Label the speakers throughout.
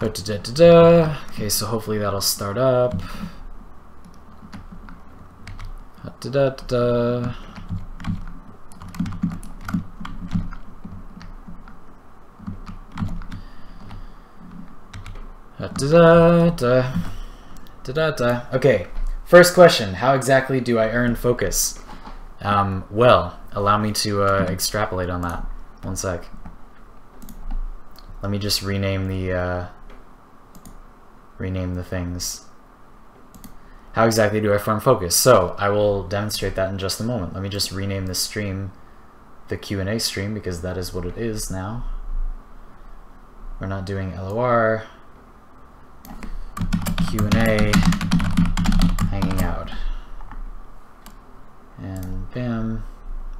Speaker 1: Okay, so hopefully that'll start up. Okay, first question, how exactly do I earn focus? Well, allow me to extrapolate on that. One sec. Let me just rename the things. How exactly do I farm focus? So I will demonstrate that in just a moment. Let me just rename this stream the QnA stream, because that is what it is now. We're not doing LOR. QnA hanging out. And bam.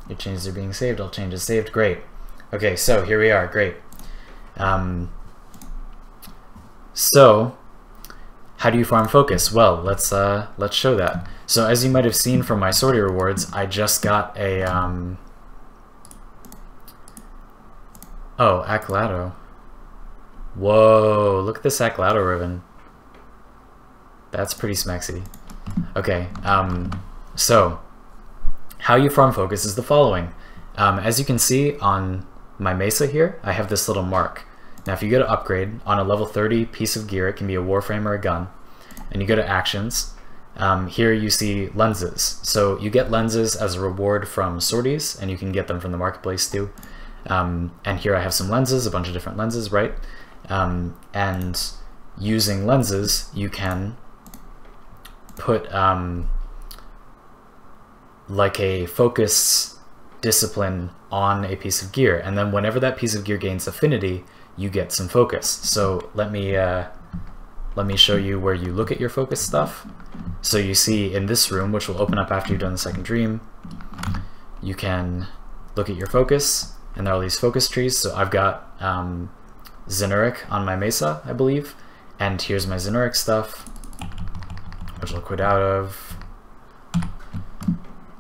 Speaker 1: Your changes are being saved. All changes saved. Great. Okay, so here we are. Great. So how do you farm focus? Well, let's show that. So as you might have seen from my sortie rewards, I just got a oh, Accolado. Whoa, look at this Accolado ribbon. That's pretty smexy. Okay, so how you farm focus is the following. As you can see on my mesa here, I have this little mark. Now if you go to upgrade, on a level 30 piece of gear, it can be a Warframe or a gun, and you go to actions, here you see lenses. So you get lenses as a reward from sorties, and you can get them from the marketplace too. And here I have some lenses, a bunch of different lenses, right? And using lenses, you can put like a focus discipline on a piece of gear, and then whenever that piece of gear gains affinity, you get some focus. So let me show you where you look at your focus stuff. So you see in this room, which will open up after you've done the second dream, you can look at your focus, and there are all these focus trees. So I've got Zenuric on my mesa, I believe, and here's my Zenuric stuff, which I'll quit out of.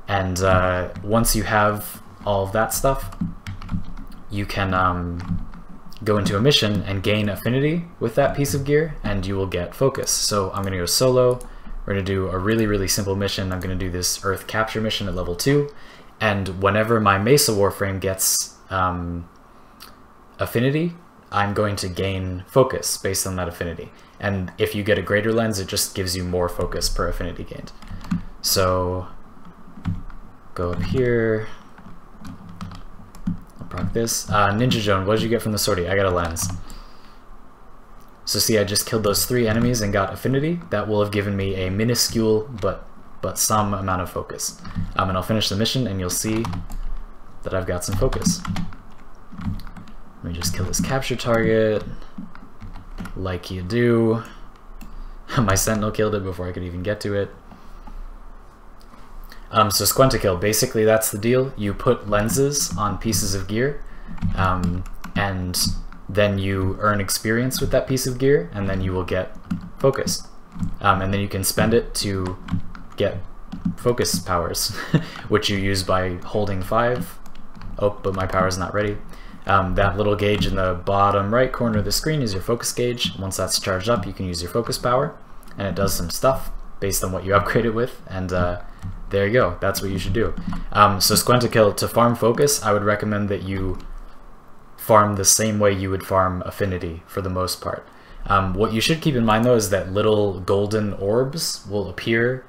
Speaker 1: And once you have all of that stuff, you can go into a mission and gain affinity with that piece of gear, and you will get focus. So I'm going to go solo. We're going to do a really, really simple mission. I'm going to do this Earth Capture mission at level 2, and whenever my Mesa Warframe gets affinity, I'm going to gain focus based on that affinity. And if you get a greater lens, it just gives you more focus per affinity gained. So go up here. I'll proc this. Ninja Joan, what did you get from the sortie? I got a lens. So see, I just killed those 3 enemies and got affinity. That will have given me a minuscule but some amount of focus. And I'll finish the mission and you'll see that I've got some focus. Let me just kill this capture target, like you do. My sentinel killed it before I could even get to it. So Squentakill, basically that's the deal. You put lenses on pieces of gear, and then you earn experience with that piece of gear, and then you will get focus. And then you can spend it to get focus powers, which you use by holding 5. Oh, but my power is not ready. That little gauge in the bottom right corner of the screen is your focus gauge. Once that's charged up, you can use your focus power, and it does some stuff based on what you upgrade it with, and there you go. That's what you should do. So Squentakill, to farm focus, I would recommend that you farm the same way you would farm affinity for the most part. What you should keep in mind though is that little golden orbs will appear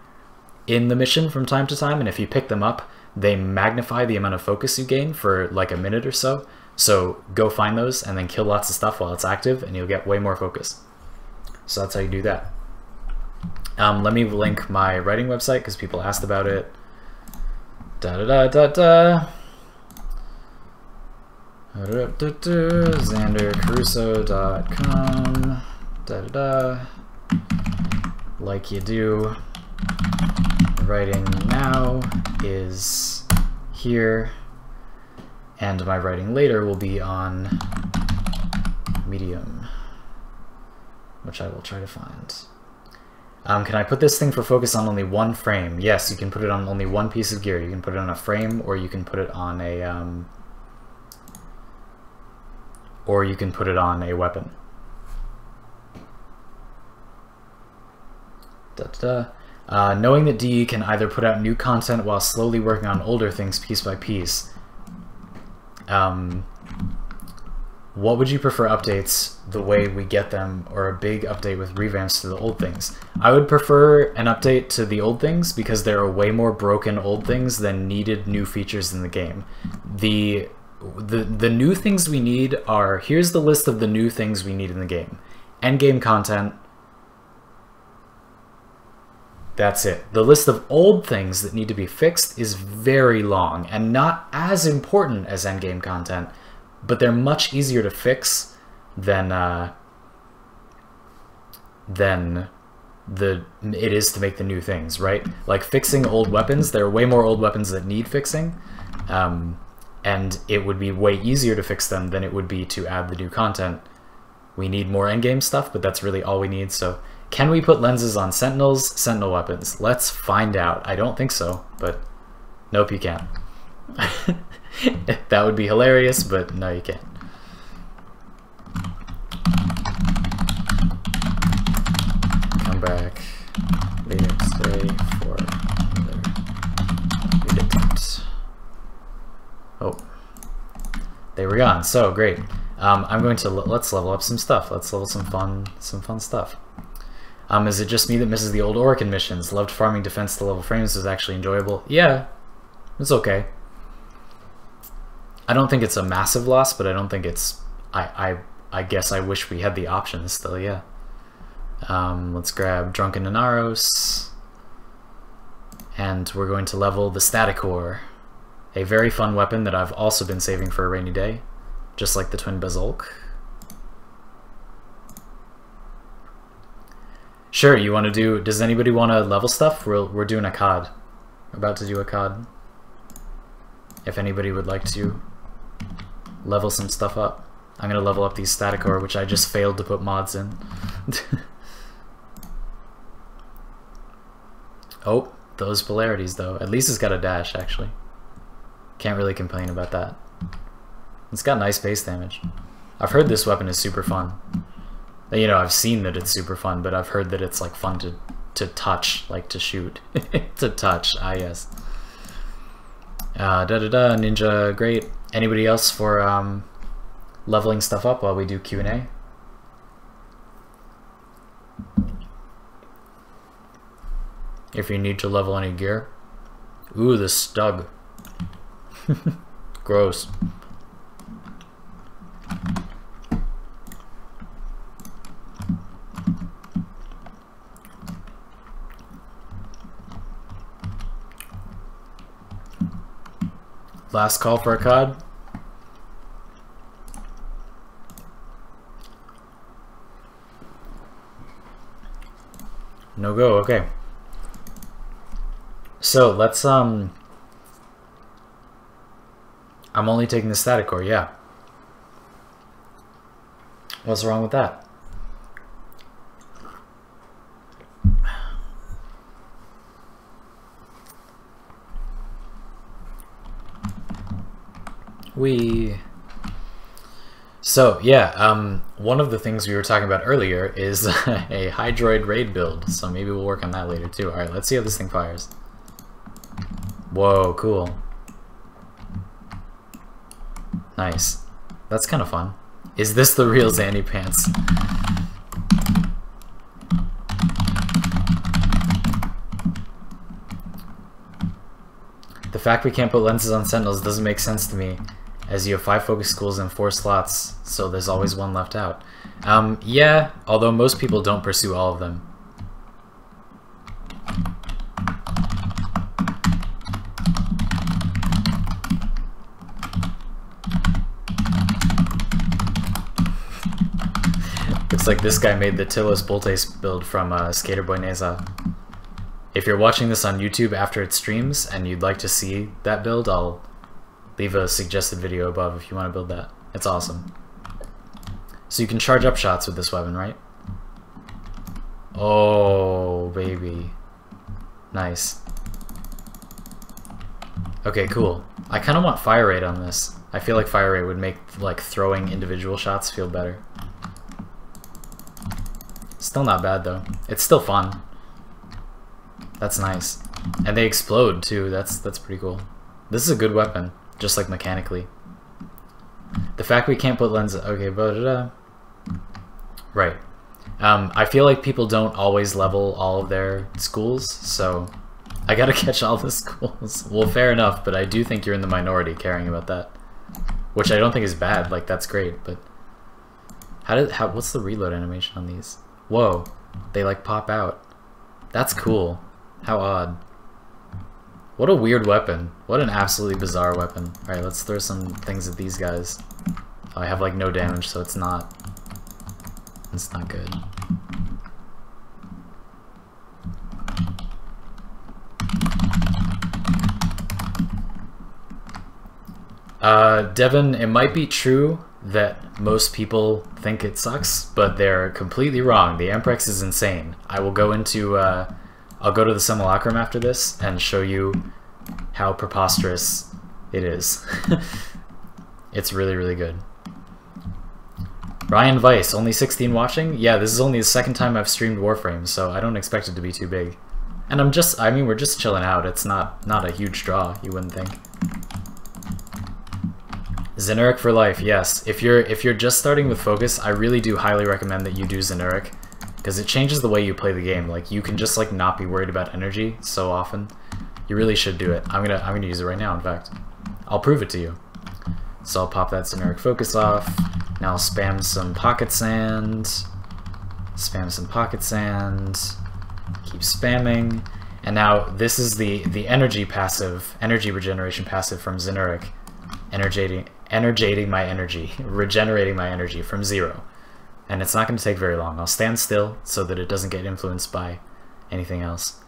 Speaker 1: in the mission from time to time, and if you pick them up, they magnify the amount of focus you gain for like a minute or so. So go find those and then kill lots of stuff while it's active, and you'll get way more focus. So that's how you do that. Let me link my writing website because people asked about it. XanderCaruso.com. Like you do. Writing now is here, and my writing later will be on Medium, which I will try to find. Can I put this thing for focus on only one frame? Yes, you can put it on only one piece of gear. You can put it on a frame, or you can put it on a weapon. Knowing that DE can either put out new content while slowly working on older things piece by piece. What would you prefer updates the way we get them, or a big update with revamps to the old things? I would prefer an update to the old things because there are way more broken old things than needed new features in the game. The new things we need are, here's the list of the new things we need in the game. Endgame content. That's it. The list of old things that need to be fixed is very long and not as important as endgame content, but they're much easier to fix than it is to make the new things, right? Like fixing old weapons, there are way more old weapons that need fixing, and it would be way easier to fix them than it would be to add the new content. We need more endgame stuff, but that's really all we need. So can we put lenses on sentinels, sentinel weapons? Let's find out. I don't think so, but nope, you can't. That would be hilarious, but no, you can't. Come back later today for another redetect. Oh, they were gone. So great. I'm going to let's level up some stuff. Let's level some fun stuff. Is it just me that misses the old Orokin missions? Loved farming defense to level frames, was actually enjoyable. Yeah, it's okay. I don't think it's a massive loss, but I don't think it's... I guess I wish we had the options still, yeah. Let's grab Drunken Inaros. And we're going to level the Static Ore. A very fun weapon that I've also been saving for a rainy day. Just like the Twin Bazulk. Sure, you want to do... Does anybody want to level stuff? We're doing a COD. We're about to do a COD. If anybody would like to level some stuff up. I'm going to level up these Static Ore, which I just failed to put mods in. Oh, those polarities though. At least it's got a dash, actually. Can't really complain about that. It's got nice base damage. I've heard this weapon is super fun. You know, I've seen that it's super fun, but I've heard that it's like fun to touch, like to shoot. To touch, ah yes. Ninja, great. Anybody else for leveling stuff up while we do Q&A? If you need to level any gear. Ooh, the Stug. Gross. Last call for a COD. No go, okay. So let's I'm only taking the Static Ore, yeah. What's wrong with that? So yeah, one of the things we were talking about earlier is a Hydroid raid build, so maybe we'll work on that later too. Alright, let's see how this thing fires. Whoa, cool. Nice. That's kind of fun. Is this the real Zanny Pants? The fact we can't put lenses on sentinels doesn't make sense to me, as you have 5 focus schools and 4 slots, so there's always one left out. Yeah, although most people don't pursue all of them. Looks like this guy made the Tilos Boltes build from Skater Boy Neza. If you're watching this on YouTube after it streams and you'd like to see that build, I'll leave a suggested video above if you want to build that. It's awesome. So you can charge up shots with this weapon, right? Oh, baby. Nice. Okay, cool. I kind of want fire rate on this. I feel like fire rate would make like throwing individual shots feel better. Still not bad though. It's still fun. That's nice. And they explode too. That's pretty cool. This is a good weapon, just like mechanically. The fact we can't put lenses. Okay, but right. I feel like people don't always level all of their schools, so I gotta catch all the schools. Well, fair enough, but I do think you're in the minority caring about that, which I don't think is bad. Like, that's great, but what's the reload animation on these? Whoa, they like pop out. That's cool. How odd. What a weird weapon. What an absolutely bizarre weapon. Alright, let's throw some things at these guys. Oh, I have like no damage, so it's not good. Devin, it might be true that most people think it sucks, but they're completely wrong. The Amprex is insane. I will go into, I'll go to the Simulacrum after this and show you how preposterous it is. It's really, really good. Ryan Weiss, only 16 watching? Yeah, this is only the second time I've streamed Warframe, so I don't expect it to be too big. And I mean, we're just chilling out. It's not a huge draw, you wouldn't think. Zenuric for life, yes. If you're just starting with focus, I really do highly recommend that you do Zenuric, because it changes the way you play the game. Like, you can just like not be worried about energy so often. You really should do it. I'm gonna use it right now, in fact. I'll prove it to you. So I'll pop that Zenuric focus off. Now I'll spam some pocket sand. Spam some pocket sand. Keep spamming. And now this is the energy passive, energy regeneration passive from Zenuric. Energating my energy, regenerating my energy from 0. And it's not going to take very long. I'll stand still so that it doesn't get influenced by anything else.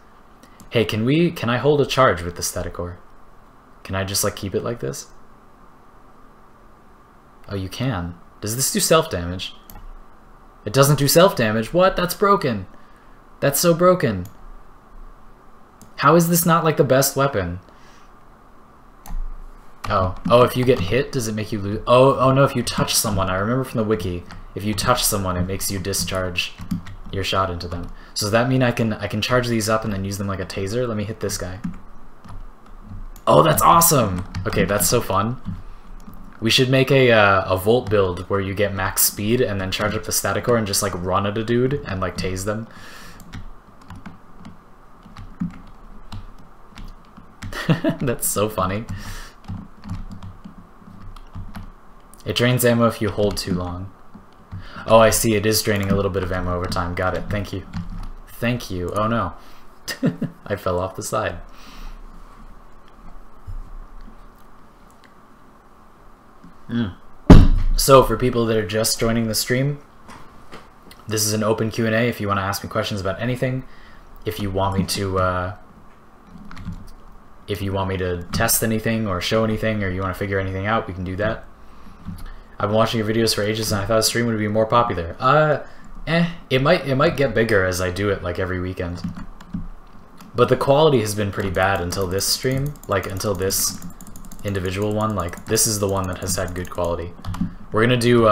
Speaker 1: Hey, can I hold a charge with the static ore? Can I just like keep it like this? Oh, you can. Does this do self-damage? It doesn't do self-damage? What? That's broken. That's so broken. How is this not like the best weapon? Oh, if you get hit, does it make you lose? Oh no, if you touch someone, I remember from the wiki, if you touch someone, it makes you discharge your shot into them. So does that mean I can charge these up and then use them like a taser? Let me hit this guy. Oh, that's awesome! Okay, that's so fun. We should make a Volt build where you get max speed and then charge up the static ore and just like run at a dude and like tase them. That's so funny. It drains ammo if you hold too long. Oh, I see. It is draining a little bit of ammo over time. Got it. Thank you. Thank you. Oh no. I fell off the side. So for people that are just joining the stream, this is an open Q&A if you want to ask me questions about anything. If you want me to test anything or show anything, or you want to figure anything out, we can do that. I've been watching your videos for ages and I thought a stream would be more popular. It might get bigger as I do it like every weekend. But the quality has been pretty bad until this stream, like until this individual one. Like, this is the one that has had good quality. We're gonna do,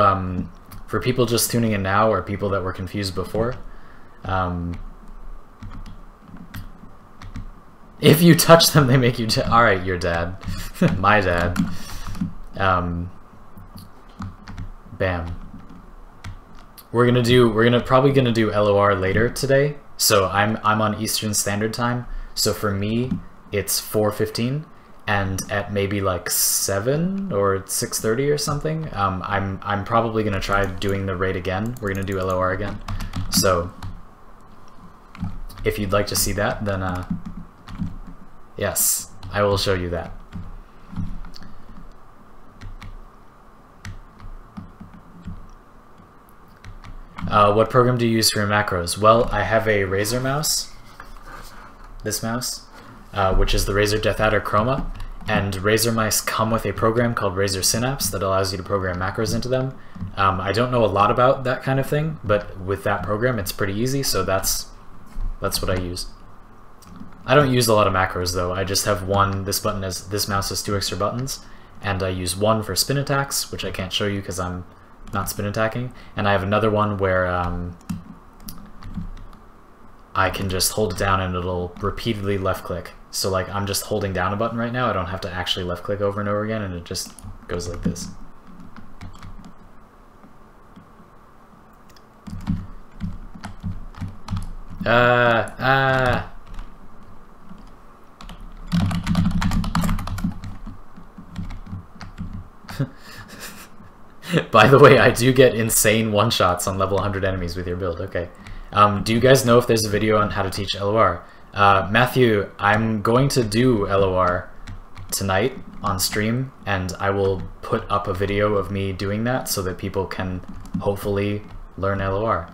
Speaker 1: for people just tuning in now or people that were confused before, if you touch them, they make you alright, your dad. My dad. Bam. We're probably gonna do LOR later today. So I'm on Eastern Standard Time. So for me, it's 4:15, and at maybe like 7 or 6:30 or something, I'm probably gonna try doing the raid again. We're gonna do LOR again. So if you'd like to see that, then yes, I will show you that. What program do you use for your macros? Well, I have a Razer mouse, this mouse, which is the Razer Death Adder Chroma, and Razer mice come with a program called Razer Synapse that allows you to program macros into them. I don't know a lot about that kind of thing, but with that program it's pretty easy, so that's what I use. I don't use a lot of macros though. I just have one. This mouse has 2 extra buttons, and I use one for spin attacks, which I can't show you because I'm not spin attacking, and I have another one where I can just hold it down and it'll repeatedly left click. So like I'm just holding down a button right now, I don't have to actually left click over and over again, and it just goes like this. By the way, I do get insane one-shots on level 100 enemies with your build. Okay. Do you guys know if there's a video on how to teach LOR? Matthew, I'm going to do LOR tonight on stream, and I will put up a video of me doing that so that people can hopefully learn LOR.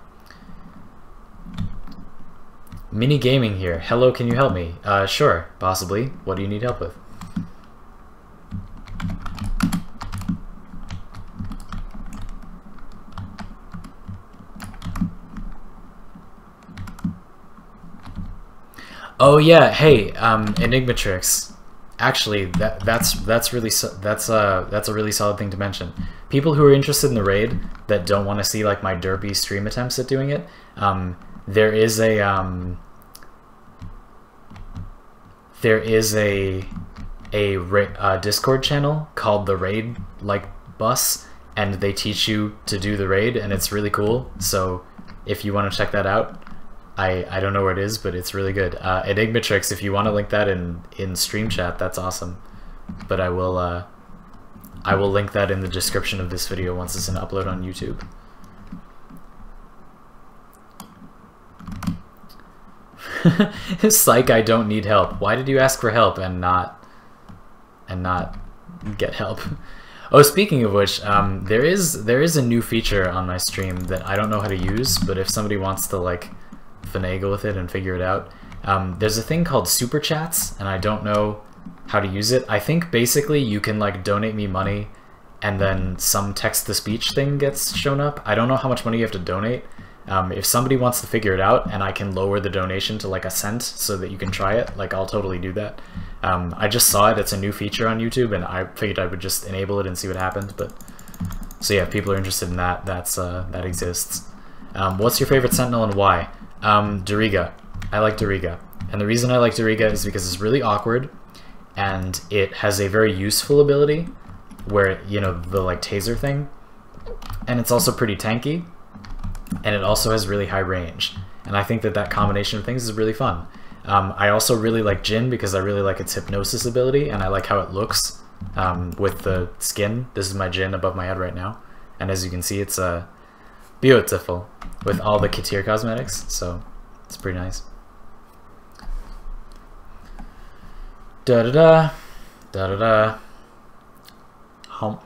Speaker 1: Mini gaming here. Hello, can you help me? Sure, possibly. What do you need help with? Oh yeah, hey, Enigmatrix. Actually, that's a really solid thing to mention. People who are interested in the raid that don't want to see like my derpy stream attempts at doing it, there is a Discord channel called the Raid Bus, and they teach you to do the raid, and it's really cool. So if you want to check that out, I don't know where it is, but it's really good. Enigmatrix, if you want to link that in stream chat, that's awesome. But I will link that in the description of this video once it's an upload on YouTube. Psych, I don't need help. Why did you ask for help and not get help? Oh, speaking of which, there is a new feature on my stream that I don't know how to use, but if somebody wants to like finagle with it and figure it out, there's a thing called super chats, and I don't know how to use it. I think basically you can like donate me money and then some text-to-speech thing gets shown up. I don't know how much money you have to donate. If somebody wants to figure it out and I can lower the donation to like a cent so that you can try it, like I'll totally do that. I just saw it, it's a new feature on YouTube, and I figured I would just enable it and see what happened. But so yeah, if people are interested in that, that exists. What's your favorite Sentinel and why? Doriga. I like Doriga. And the reason I like Doriga is because it's really awkward, and it has a very useful ability where, you know, the like taser thing, and it's also pretty tanky, and it also has really high range. And I think that combination of things is really fun. I also really like Jin because I really like its hypnosis ability, and I like how it looks with the skin. This is my Jin above my head right now, and as you can see, it's beautiful with all the Katir cosmetics, so it's pretty nice. Da da da da da da. Hump.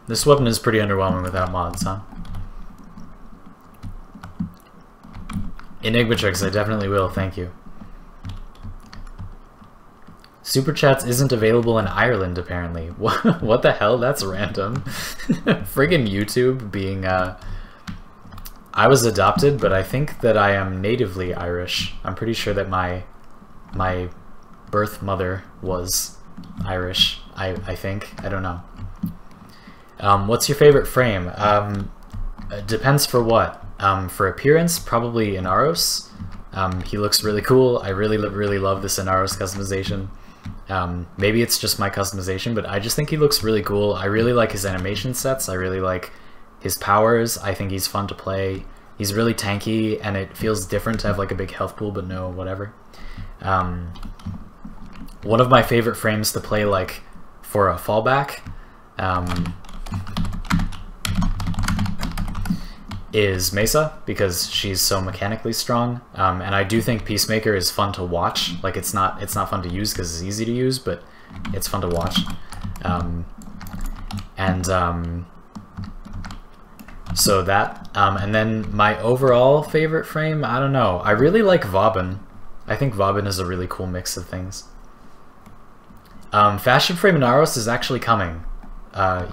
Speaker 1: This weapon is pretty underwhelming without mods, huh? Enigmatrix, I definitely will, thank you. Super Chats isn't available in Ireland, apparently. What the hell? That's random. Friggin' YouTube being, I was adopted, but I think that I am natively Irish. I'm pretty sure that my birth mother was Irish, I think. I don't know. What's your favorite frame? Depends for what. For appearance, probably Inaros. He looks really cool. I really love this Inaros customization. Maybe it's just my customization, but I just think he looks really cool. I really like his animation sets. I really like his powers. I think he's fun to play. He's really tanky, and it feels different to have like a big health pool, but no, whatever. One of my favorite frames to play like for a fallback is Mesa, because she's so mechanically strong, and I do think Peacemaker is fun to watch. Like it's not fun to use because it's easy to use, but it's fun to watch. So that, and then my overall favorite frame, I don't know. I really like Vauban. I think Vauban is a really cool mix of things. Fashion Frame Inaros is actually coming.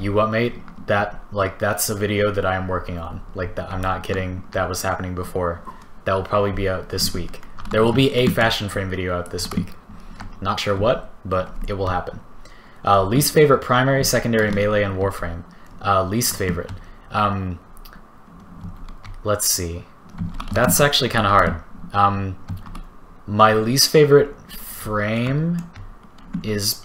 Speaker 1: You what, mate? That's a video that I am working on. Like, that, I'm not kidding. That was happening before. That will probably be out this week. There will be a Fashion Frame video out this week. Not sure what, but it will happen. Least favorite primary, secondary, melee, and Warframe. Least favorite. Let's see. That's actually kind of hard. My least favorite frame is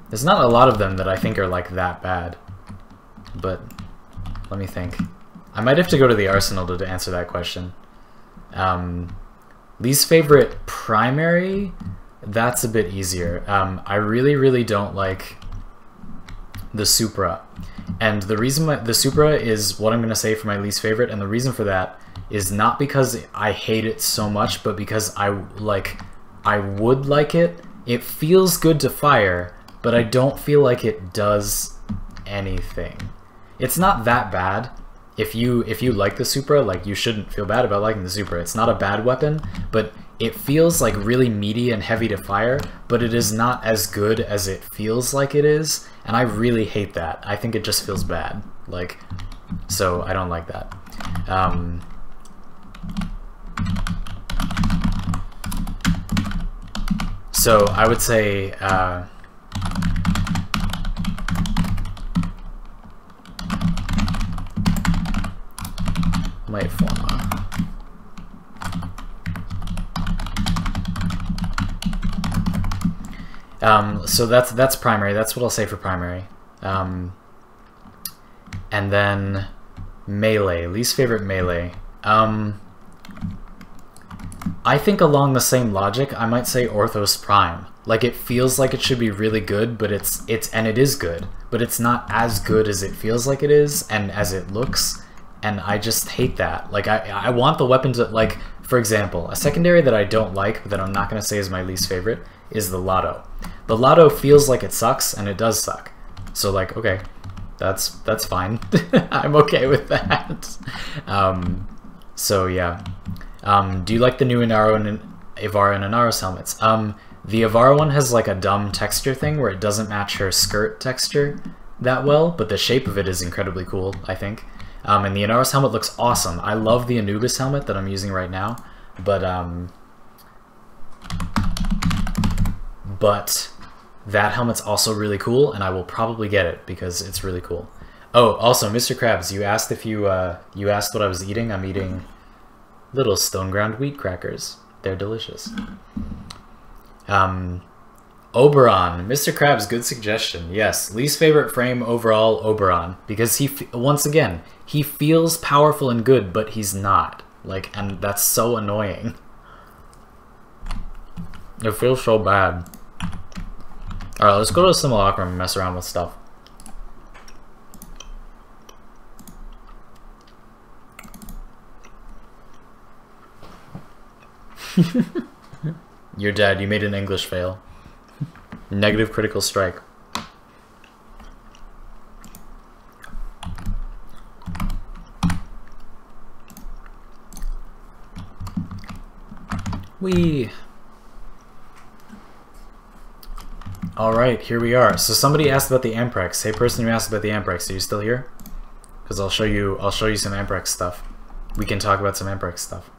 Speaker 1: There's not a lot of them that I think are like that bad, but let me think. I might have to go to the arsenal to answer that question. Least favorite primary, that's a bit easier. I really don't like the Supra, and the reason the Supra is what I'm gonna say for my least favorite, and the reason for that is not because I hate it so much, but because I would like it. It feels good to fire, but I don't feel like it does anything. It's not that bad. If you like the Supra, like, you shouldn't feel bad about liking the Supra. It's not a bad weapon, but it feels like really meaty and heavy to fire, but it is not as good as it feels like it is, and I really hate that. I think it just feels bad. Like, so I don't like that. So I would say light forma. So that's primary. That's what I'll say for primary. And then melee. Least favorite melee. I think along the same logic, I might say Orthos Prime. Like, it feels like it should be really good, but it is good, but it's not as good as it feels like it is and as it looks, and I just hate that. Like, I want the weapon to, like, for example, a secondary that I don't like, but that I'm not going to say is my least favorite, is the Lotto. The Lotto feels like it sucks, and it does suck. So, like, okay, that's fine. I'm okay with that. So, yeah. Do you like the new Inaro and Ivara and Inaros helmets? The Ivara one has like a dumb texture thing where it doesn't match her skirt texture that well, but the shape of it is incredibly cool, I think. And the Inaros helmet looks awesome. I love the Anubis helmet that I'm using right now, but that helmet's also really cool, and I will probably get it because it's really cool. Oh, also, Mr. Krabs, you asked if you asked what I was eating. I'm eating little stone ground wheat crackers. They're delicious. Oberon. Mr. Krabs, good suggestion. Yes, least favorite frame overall, Oberon, because once again, he feels powerful and good, but he's not. Like, and that's so annoying. It feels so bad. Alright, let's go to a simulacrum and mess around with stuff. You're dead. You made an English fail. Negative critical strike. Whee! Alright, here we are. So somebody asked about the Amprex. Hey, person who asked about the Amprex, are you still here? Because I'll show you some Amprex stuff. We can talk about some Amprex stuff.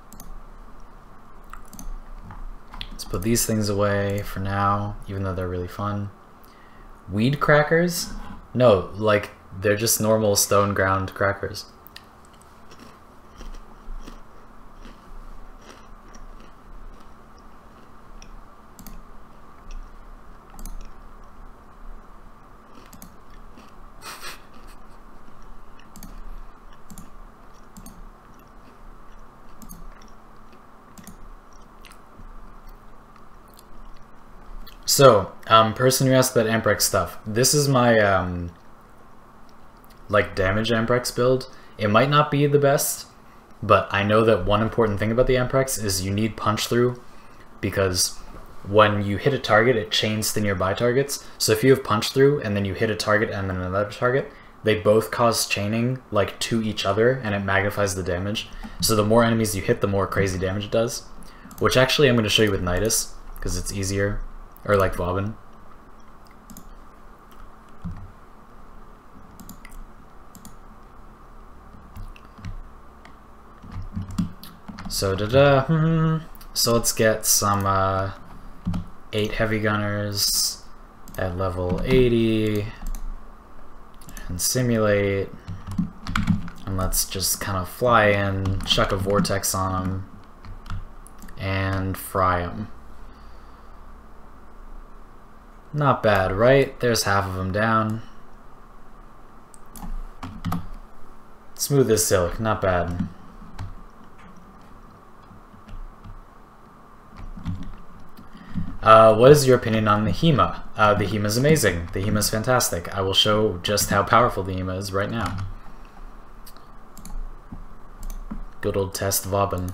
Speaker 1: Let's put these things away for now, even though they're really fun. Weed crackers? No, like, they're just normal stone ground crackers. So, person who asked that Amprex stuff. This is my, like, damage Amprex build. It might not be the best, but I know that one important thing about the Amprex is you need punch through, because when you hit a target, it chains the nearby targets. So if you have punch through, and then you hit a target and then another target, they both cause chaining like to each other, and it magnifies the damage. So the more enemies you hit, the more crazy damage it does. Which actually I'm going to show you with Nidus, because it's easier. Or like Vauban. So so let's get some 8 heavy gunners at level 80 and simulate, and let's just kind of fly in, chuck a vortex on them, and fry them. Not bad, right? There's half of them down. Smooth as silk, not bad. What is your opinion on the HEMA? The HEMA is amazing. The HEMA is fantastic. I will show just how powerful the HEMA is right now. Good old test Vauban.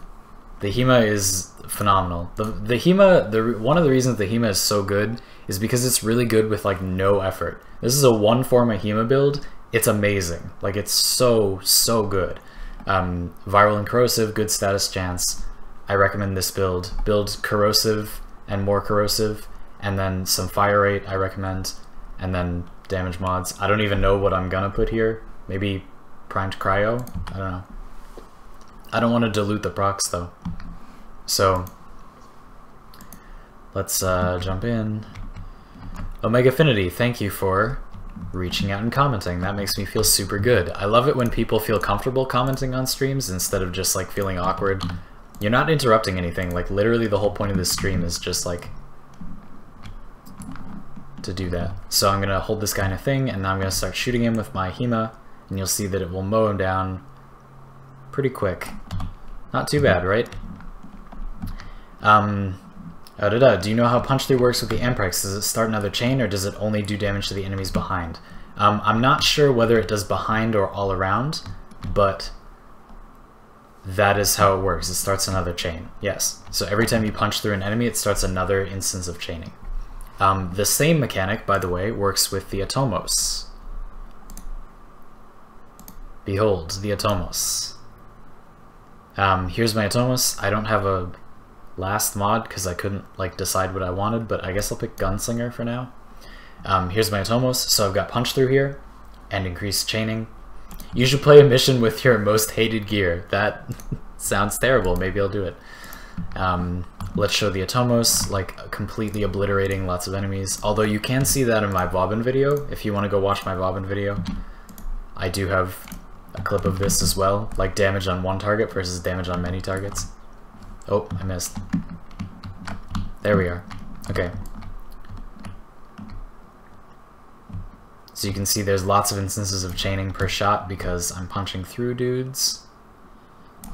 Speaker 1: The HEMA is phenomenal. The HEMA, one of the reasons the HEMA is so good is because it's really good with like no effort. This is a one forma HEMA build. It's amazing. Like it's so good. Viral and corrosive, good status chance. I recommend this build. Build corrosive and more corrosive, and then some fire rate I recommend, and then damage mods. I don't even know what I'm gonna put here. Maybe primed cryo? I don't know. I don't want to dilute the procs though. So let's jump in. Omega Affinity, thank you for reaching out and commenting. That makes me feel super good. I love it when people feel comfortable commenting on streams instead of just like feeling awkward. You're not interrupting anything. Like literally the whole point of this stream is just like to do that. So I'm gonna hold this guy in a thing, and now I'm gonna start shooting him with my HEMA, and you'll see that it will mow him down pretty quick. Not too bad, right? Do you know how punch through works with the Amprex? Does it start another chain, or does it only do damage to the enemies behind? I'm not sure whether it does behind or all around, but that is how it works. It starts another chain. Yes. So every time you punch through an enemy, it starts another instance of chaining. The same mechanic, by the way, works with the Atomos. Behold, the Atomos. Here's my Atomos. I don't have a last mod because I couldn't like decide what I wanted, but I guess I'll pick Gunslinger for now. Here's my Atomos. So I've got punch through here and increased chaining. You should play a mission with your most hated gear. That sounds terrible. Maybe I'll do it. Let's show the Atomos, like completely obliterating lots of enemies. Although you can see that in my Vauban video. If you want to go watch my Vauban video, I do have a clip of this as well. Like damage on one target versus damage on many targets. Oh, I missed. There we are. Okay. So you can see there's lots of instances of chaining per shot because I'm punching through dudes.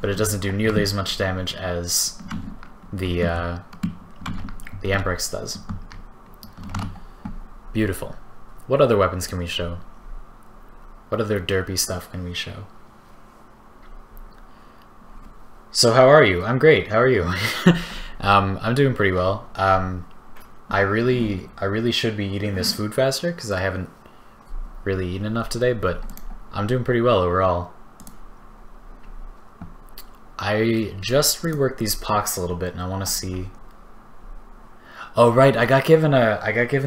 Speaker 1: But it doesn't do nearly as much damage as the Amprex does. Beautiful. What other weapons can we show? What other derpy stuff can we show? So how are you? I'm great. How are you? I'm doing pretty well. I really should be eating this food faster because I haven't really eaten enough today, but I'm doing pretty well overall. I just reworked these pox a little bit, and I want to see. Oh right, I got given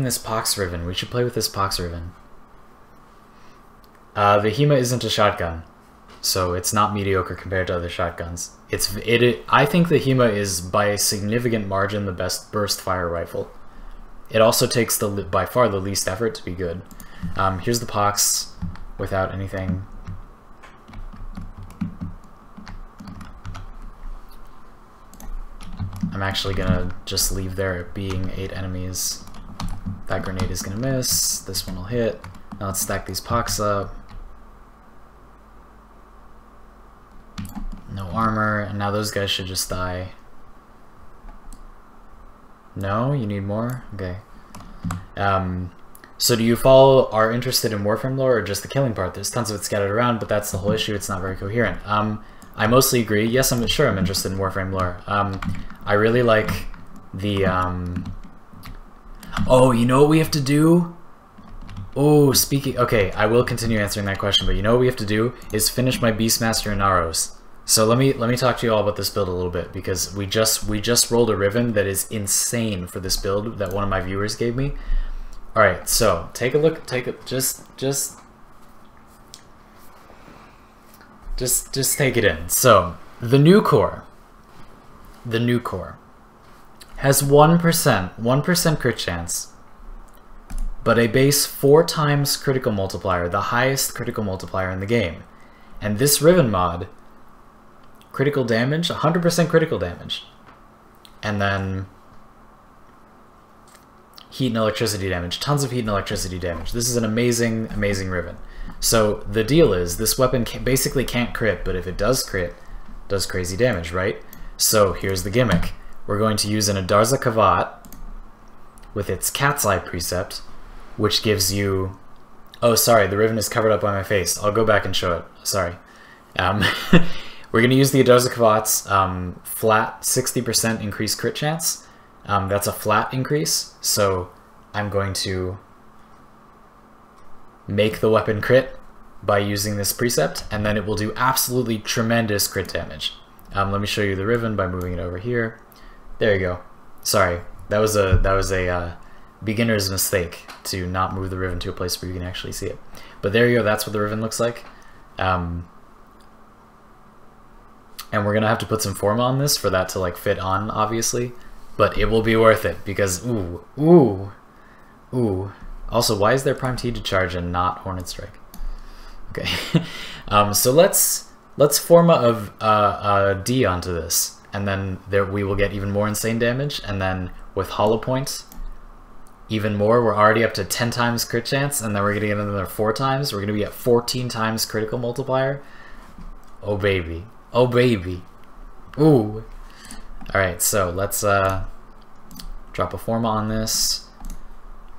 Speaker 1: this pox ribbon. We should play with this pox ribbon. The HEMA isn't a shotgun, so it's not mediocre compared to other shotguns. I think the HEMA is by a significant margin the best burst fire rifle. It also takes by far the least effort to be good. Here's the pox without anything. I'm actually gonna just leave there being 8 enemies. That grenade is gonna miss. This one will hit. Now let's stack these pox up. No armor, and now those guys should just die. No? You need more? Okay. So do you are interested in Warframe lore or just the killing part? There's tons of it scattered around, but that's the whole issue. It's not very coherent. I mostly agree. Yes, I'm sure I'm interested in Warframe lore. I really like the... Oh, you know what we have to do? Oh, speaking... Okay, I will continue answering that question, but you know what we have to do is finish my Beastmaster Inaros. So let me talk to you all about this build a little bit, because we just rolled a Riven that is insane for this build that one of my viewers gave me. All right, so take a look. Just take it in. So the new core has 1% crit chance, but a base 4 times critical multiplier, the highest critical multiplier in the game. And this Riven mod, critical damage, 100% critical damage, and then heat and electricity damage, tons of heat and electricity damage. This is an amazing, amazing Riven. So the deal is, this weapon basically can't crit, but if it does crit, it does crazy damage, right? So here's the gimmick. We're going to use an Adarza Kavat with its Cat's Eye precept, which gives you... Oh, sorry, the Riven is covered up by my face. I'll go back and show it. Sorry. We're going to use the Adarza Kavat's flat 60% increased crit chance. That's a flat increase, so I'm going to make the weapon crit by using this precept, and then it will do absolutely tremendous crit damage. Let me show you the Riven by moving it over here. There you go. Sorry, that was a beginner's mistake to not move the Riven to a place where you can actually see it. But there you go. That's what the Riven looks like. And we're gonna have to put some forma on this for that to like fit on, obviously. But it will be worth it because ooh. Also, why is there Prime T to charge and not Hornet Strike? Okay. So let's forma a D onto this, and then we will get even more insane damage, and then with Hollow Point, even more. We're already up to 10 times crit chance, and then we're gonna get another 4 times. We're gonna be at 14 times critical multiplier. Oh baby. Oh baby. Ooh. Alright, so let's drop a forma on this.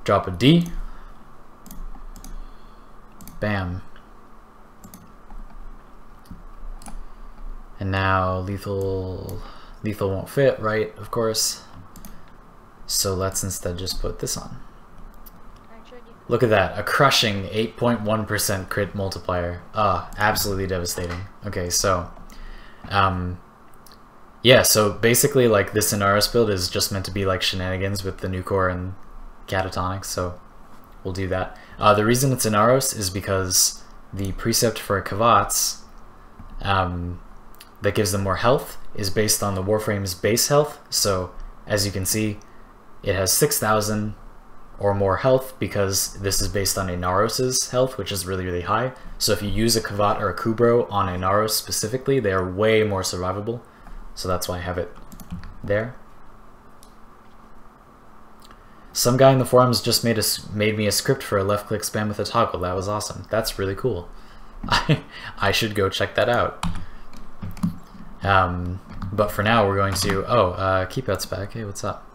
Speaker 1: Drop a D. Bam. And now lethal won't fit, right? Of course. So let's instead just put this on. Look at that, a crushing 8.1% crit multiplier. Absolutely devastating. Okay, so yeah, so basically like this Inaros build is just meant to be like shenanigans with the new core and catatonics, so we'll do that. The reason it's Inaros is because the precept for Kavats that gives them more health is based on the Warframe's base health. So as you can see, it has 6,000 or more health because this is based on Inaros's health, which is really, really high. So if you use a Kavat or a Kubro on Inaros specifically, they are way more survivable. So that's why I have it there. Some guy in the forums just made me a script for a left-click spam with a toggle. That was awesome. That's really cool. I should go check that out. But for now, we're going to... Keep Out's back. Hey, what's up?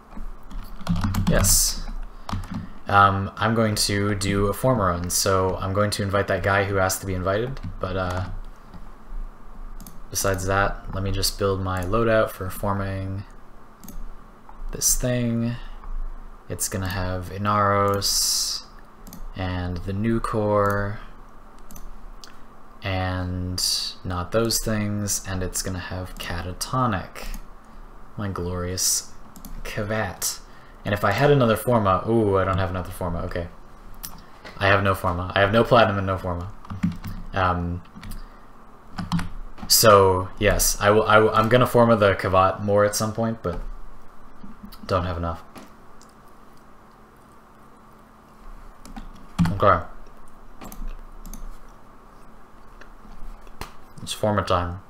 Speaker 1: Yes. I'm going to do a forma run, so I'm going to invite that guy who asked to be invited, but besides that, let me just build my loadout for forming this thing. It's gonna have Inaros and the new core and not those things, and it's gonna have catatonic, my glorious Kavat. And if I had another forma, ooh, I don't have another forma. Okay, I have no forma. I have no platinum and no forma. So yes, I'm gonna forma the Kavat more at some point, but don't have enough. Okay, it's forma time.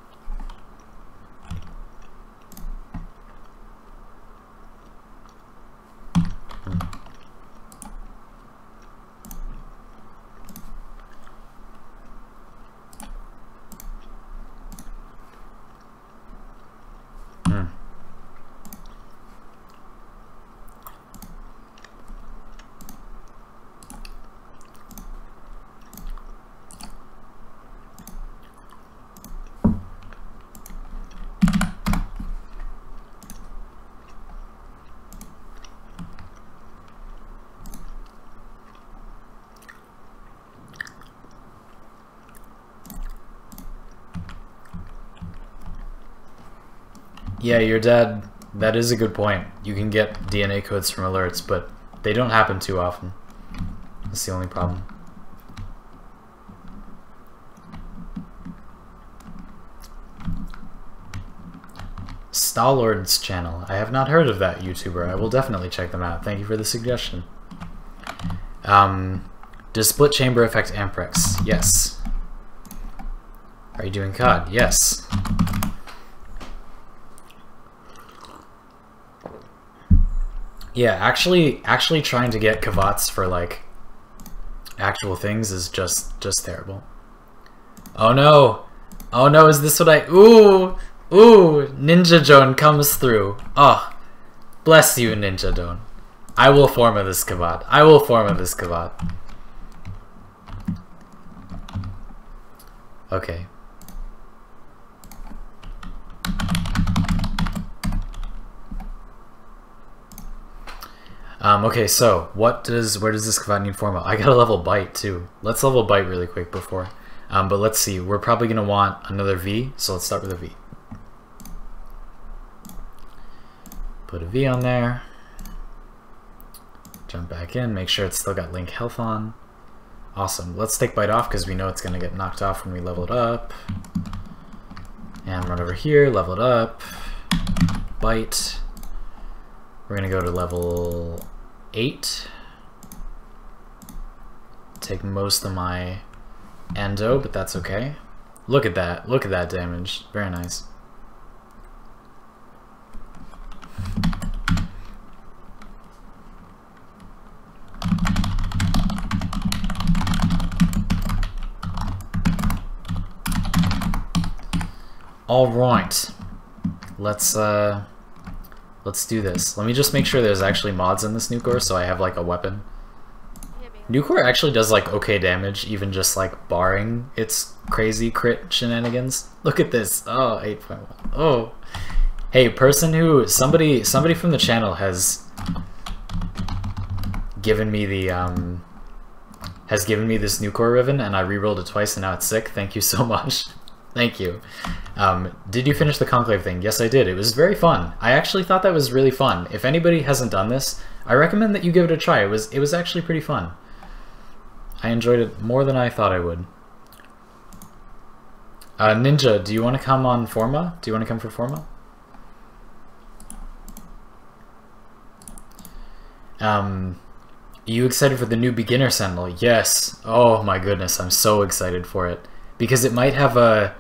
Speaker 1: Yeah, your dad, that is a good point. You can get DNA codes from alerts, but they don't happen too often. That's the only problem. Stalord's channel. I have not heard of that YouTuber. I will definitely check them out. Thank you for the suggestion. Does split chamber affect Amprex? Yes. Are you doing COD? Yes. Yeah, actually trying to get Kavats for like actual things is just terrible. Oh no! Oh no, is this what I... Ooh! Ooh! Ninja Joan comes through. Oh, bless you, Ninja Joan. I will forma this Kavat. I will forma this Kavat. Okay. Okay, so where does this Kavat need forma? I gotta level Bite too. Let's level Bite really quick before. But let's see. We're probably gonna want another V, so let's start with a V. Put a V on there. Jump back in, make sure it's still got Link health on. Awesome. Let's take Bite off because we know it's gonna get knocked off when we level it up. And run over here, level it up. Bite. We're gonna go to level 8. Take most of my endo, but that's okay. Look at that. Look at that damage. Very nice. All right. Let's do this. Let me just make sure there's actually mods in this Nucor so I have like a weapon. Nucor actually does like okay damage, even just like barring its crazy crit shenanigans. Look at this. Oh, 8.1. Oh. Hey, somebody from the channel has given me the this Nucor ribbon and I rerolled it twice and now it's sick. Thank you so much. Thank you. Did you finish the Conclave thing? Yes, I did. It was very fun. I actually thought that was really fun. If anybody hasn't done this, I recommend that you give it a try. It was actually pretty fun. I enjoyed it more than I thought I would. Ninja, do you want to come on Forma? Do you want to come for Forma? You excited for the new beginner sentinel? Yes. Oh my goodness, I'm so excited for it. Because it might have a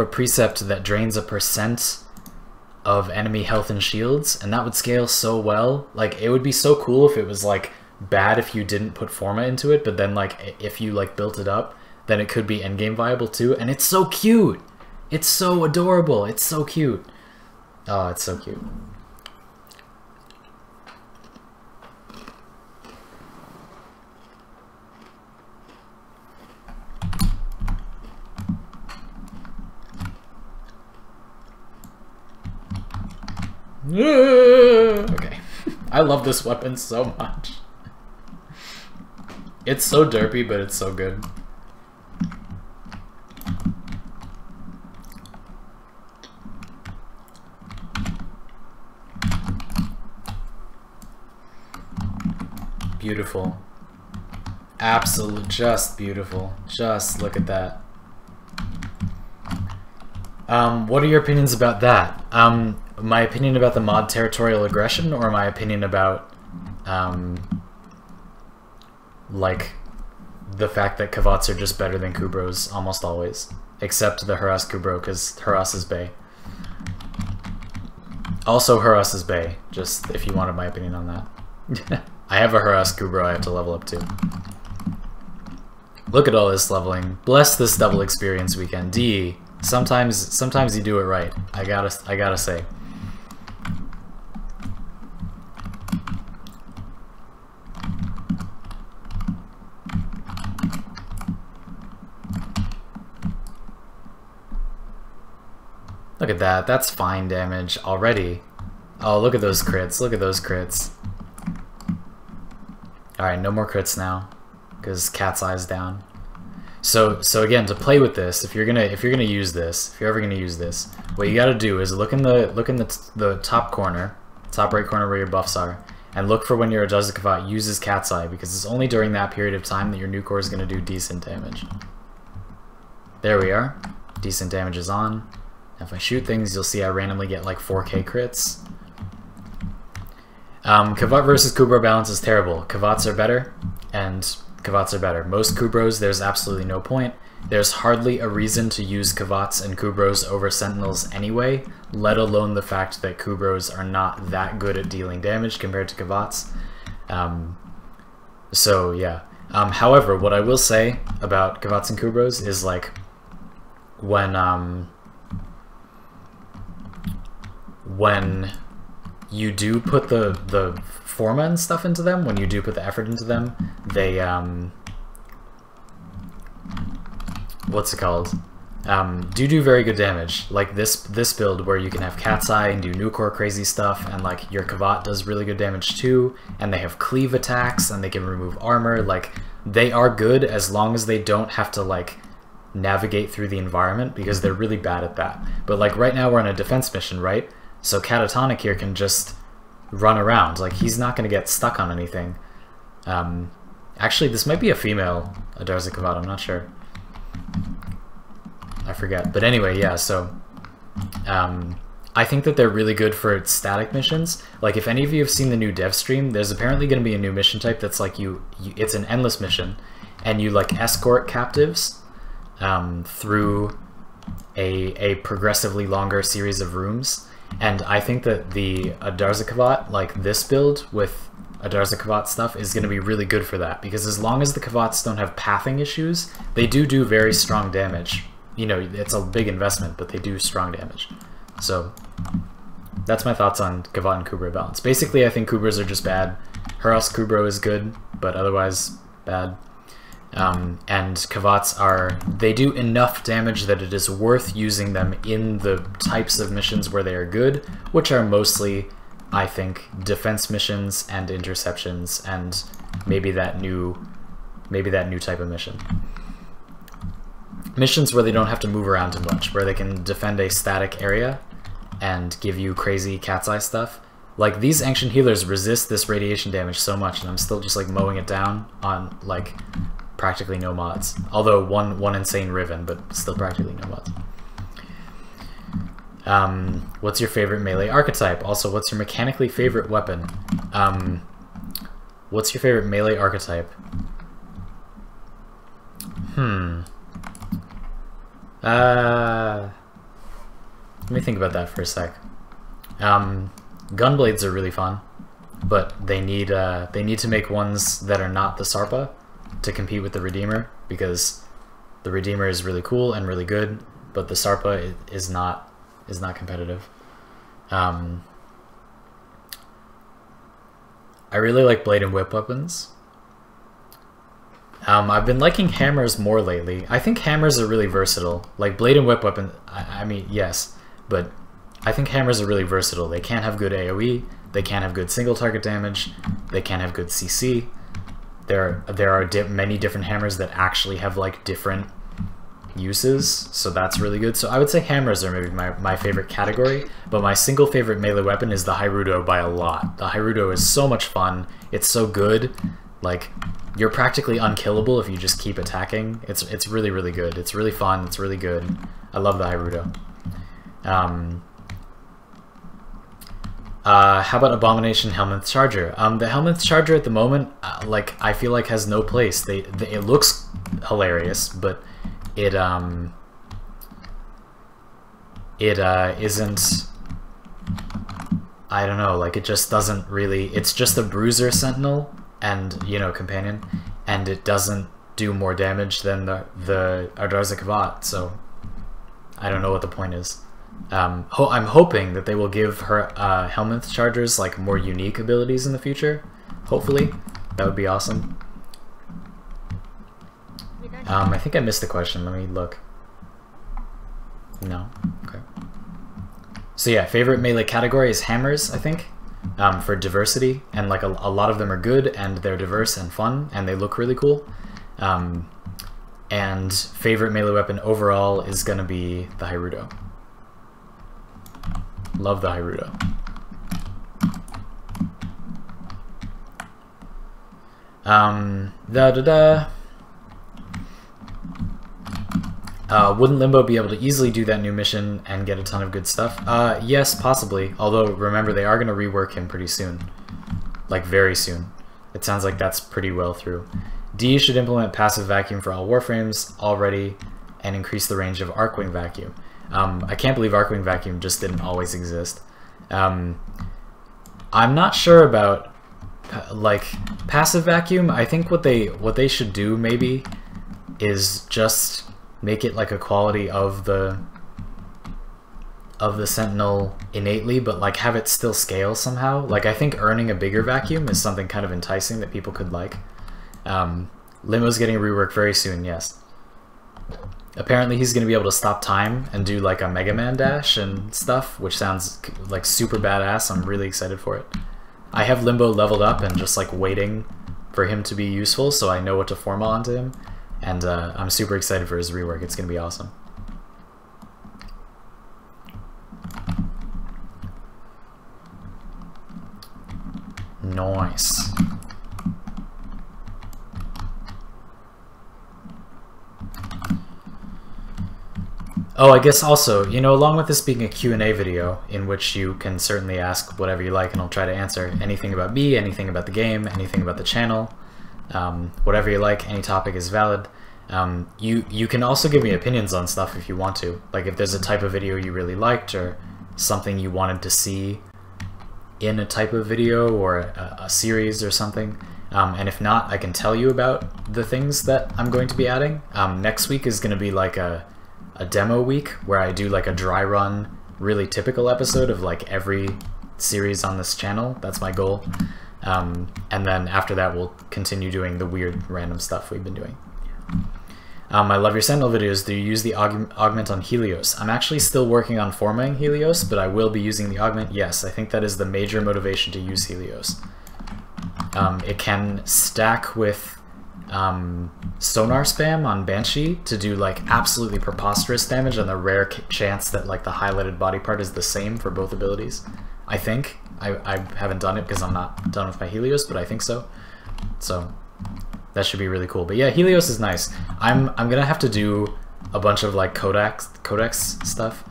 Speaker 1: precept that drains a % of enemy health and shields, and that would scale so well. Like, it would be so cool if it was like bad if you didn't put Forma into it, but then like if you like built it up, then it could be endgame viable too. And it's so cute. It's so adorable. It's so cute. Oh, it's so cute. Okay. I love this weapon so much. It's so derpy, but it's so good. Beautiful. Absolute, just beautiful. Just look at that. What are your opinions about that? My opinion about the mod territorial aggression, or my opinion about, like, the fact that Kavats are just better than Kubros almost always. Except the Haras Kubro, because Haras is Bay. Also, Haras is Bay, just if you wanted my opinion on that. I have a Haras Kubro I have to level up to. Look at all this leveling. Bless this double experience weekend. D. Sometimes you do it right. I gotta say. Look at that. That's fine damage already. Oh, look at those crits. Look at those crits. Alright, no more crits now. Because Cat's Eye's down. So again, to play with this, if you're gonna use this, if you're ever gonna use this, what you got to do is look in the top corner, top right corner where your buffs are, and look for when your Adarza Kavat uses Cat's Eye, because it's only during that period of time that your new core is gonna do decent damage. There we are. Decent damage is on. If I shoot things, you'll see I randomly get like 4k crits. Kavat versus Kubro balance is terrible. Kavats are better, and Kavats are better. Most Kubros, there's absolutely no point. There's hardly a reason to use Kavats and Kubros over Sentinels anyway, let alone the fact that Kubros are not that good at dealing damage compared to Kavats. So yeah. However, what I will say about Kavats and Kubros is like when you do put the forma and stuff into them, when you do put the effort into them, they what's it called? Do very good damage. Like this build where you can have Cat's Eye and do new core crazy stuff, and like your Kavat does really good damage too, and they have cleave attacks and they can remove armor. Like they are good as long as they don't have to like navigate through the environment, because they're really bad at that. But like right now we're on a defense mission, right? So Catatonic here can just run around. Like he's not going to get stuck on anything. Actually, this might be a female Adarza Kavat, I'm not sure. I forget. But anyway, yeah, so I think that they're really good for static missions. Like if any of you have seen the new dev stream, there's apparently going to be a new mission type that's like it's an endless mission, and you like escort captives through a progressively longer series of rooms. And I think that the Adarza Kavat, like this build with Adarza Kavat stuff, is going to be really good for that, because as long as the Kavats don't have pathing issues, they do very strong damage. You know, it's a big investment, but they do strong damage. So that's my thoughts on Kavat and Kubro balance. Basically, I think Kubros are just bad. Hurls Kubro is good, but otherwise bad. And Kavats they do enough damage that it is worth using them in the types of missions where they are good, which are mostly, I think, defense missions and interceptions, and maybe that new type of mission. Missions where they don't have to move around too much, where they can defend a static area and give you crazy Cat's Eye stuff. Like these Ancient Healers resist this radiation damage so much, and I'm still just like mowing it down on like practically no mods. Although one insane Riven, but still practically no mods. What's your favorite melee archetype? Also, what's your mechanically favorite weapon? What's your favorite melee archetype? Let me think about that for a sec. Gunblades are really fun, but they need to make ones that are not the Sarpa to compete with the Redeemer, because the Redeemer is really cool and really good, but the Sarpa is not competitive. I really like blade and whip weapons. I've been liking hammers more lately. I think hammers are really versatile. Like blade and whip weapon, I mean, yes, but I think hammers are really versatile. They can have good AoE, they can have good single target damage, they can have good CC. There are many different hammers that actually have like different uses, so that's really good. So I would say hammers are maybe my favorite category, but my single favorite melee weapon is the Hyrudo by a lot. The Hyrudo is so much fun, it's so good, like you're practically unkillable if you just keep attacking. It's really, really good. It's really fun, it's really good. I love the Hyrudo. How about Abomination Helminth Charger? The Helminth Charger at the moment, like I feel like has no place. It looks hilarious, but it isn't. I don't know. Like it just doesn't really. It's just a Bruiser Sentinel and companion, and it doesn't do more damage than the Adarza Kavat. So I don't know what the point is. I'm hoping that they will give her Helminth Chargers like more unique abilities in the future. Hopefully, that would be awesome. I think I missed the question. Let me look. No. Okay. So yeah, favorite melee category is hammers, I think, for diversity, and like a lot of them are good and they're diverse and fun and they look really cool. And favorite melee weapon overall is gonna be the Hyrudo. Love the Hyrudo. Wouldn't Limbo be able to easily do that new mission and get a ton of good stuff? Yes, possibly. Although, remember, they are going to rework him pretty soon. Like, very soon. It sounds like that's pretty well through. D should implement passive vacuum for all Warframes already and increase the range of Arcwing Vacuum. I can't believe Arcwing Vacuum just didn't always exist. I'm not sure about like passive vacuum. I think what they should do maybe is just make it like a quality of the Sentinel innately, but like have it still scale somehow. Like I think earning a bigger vacuum is something kind of enticing that people could like. Limbo's getting reworked very soon, yes. Apparently he's going to be able to stop time and do like a Mega Man dash and stuff, which sounds like super badass. I'm really excited for it. I have Limbo leveled up and just like waiting for him to be useful, so I know what to formal onto him. And I'm super excited for his rework. It's going to be awesome. Nice. Oh, I guess also, you know, along with this being a Q&A video, in which you can certainly ask whatever you like and I'll try to answer anything about me, anything about the game, anything about the channel, whatever you like, any topic is valid. You can also give me opinions on stuff if you want to. Like if there's a type of video you really liked or something you wanted to see in a type of video or a series or something. And if not, I can tell you about the things that I'm going to be adding. Next week is going to be like a demo week where I do like a dry run, really typical episode of like every series on this channel. That's my goal. And then after that we'll continue doing the weird random stuff we've been doing. I love your Sentinel videos. Do you use the augment on Helios? I'm actually still working on formatting Helios, but I will be using the augment. Yes, I think that is the major motivation to use Helios. It can stack with sonar spam on Banshee to do like absolutely preposterous damage on the rare chance that like the highlighted body part is the same for both abilities. I think. I haven't done it because I'm not done with my Helios, but I think so. So that should be really cool. But yeah, Helios is nice. I'm gonna have to do a bunch of like codex stuff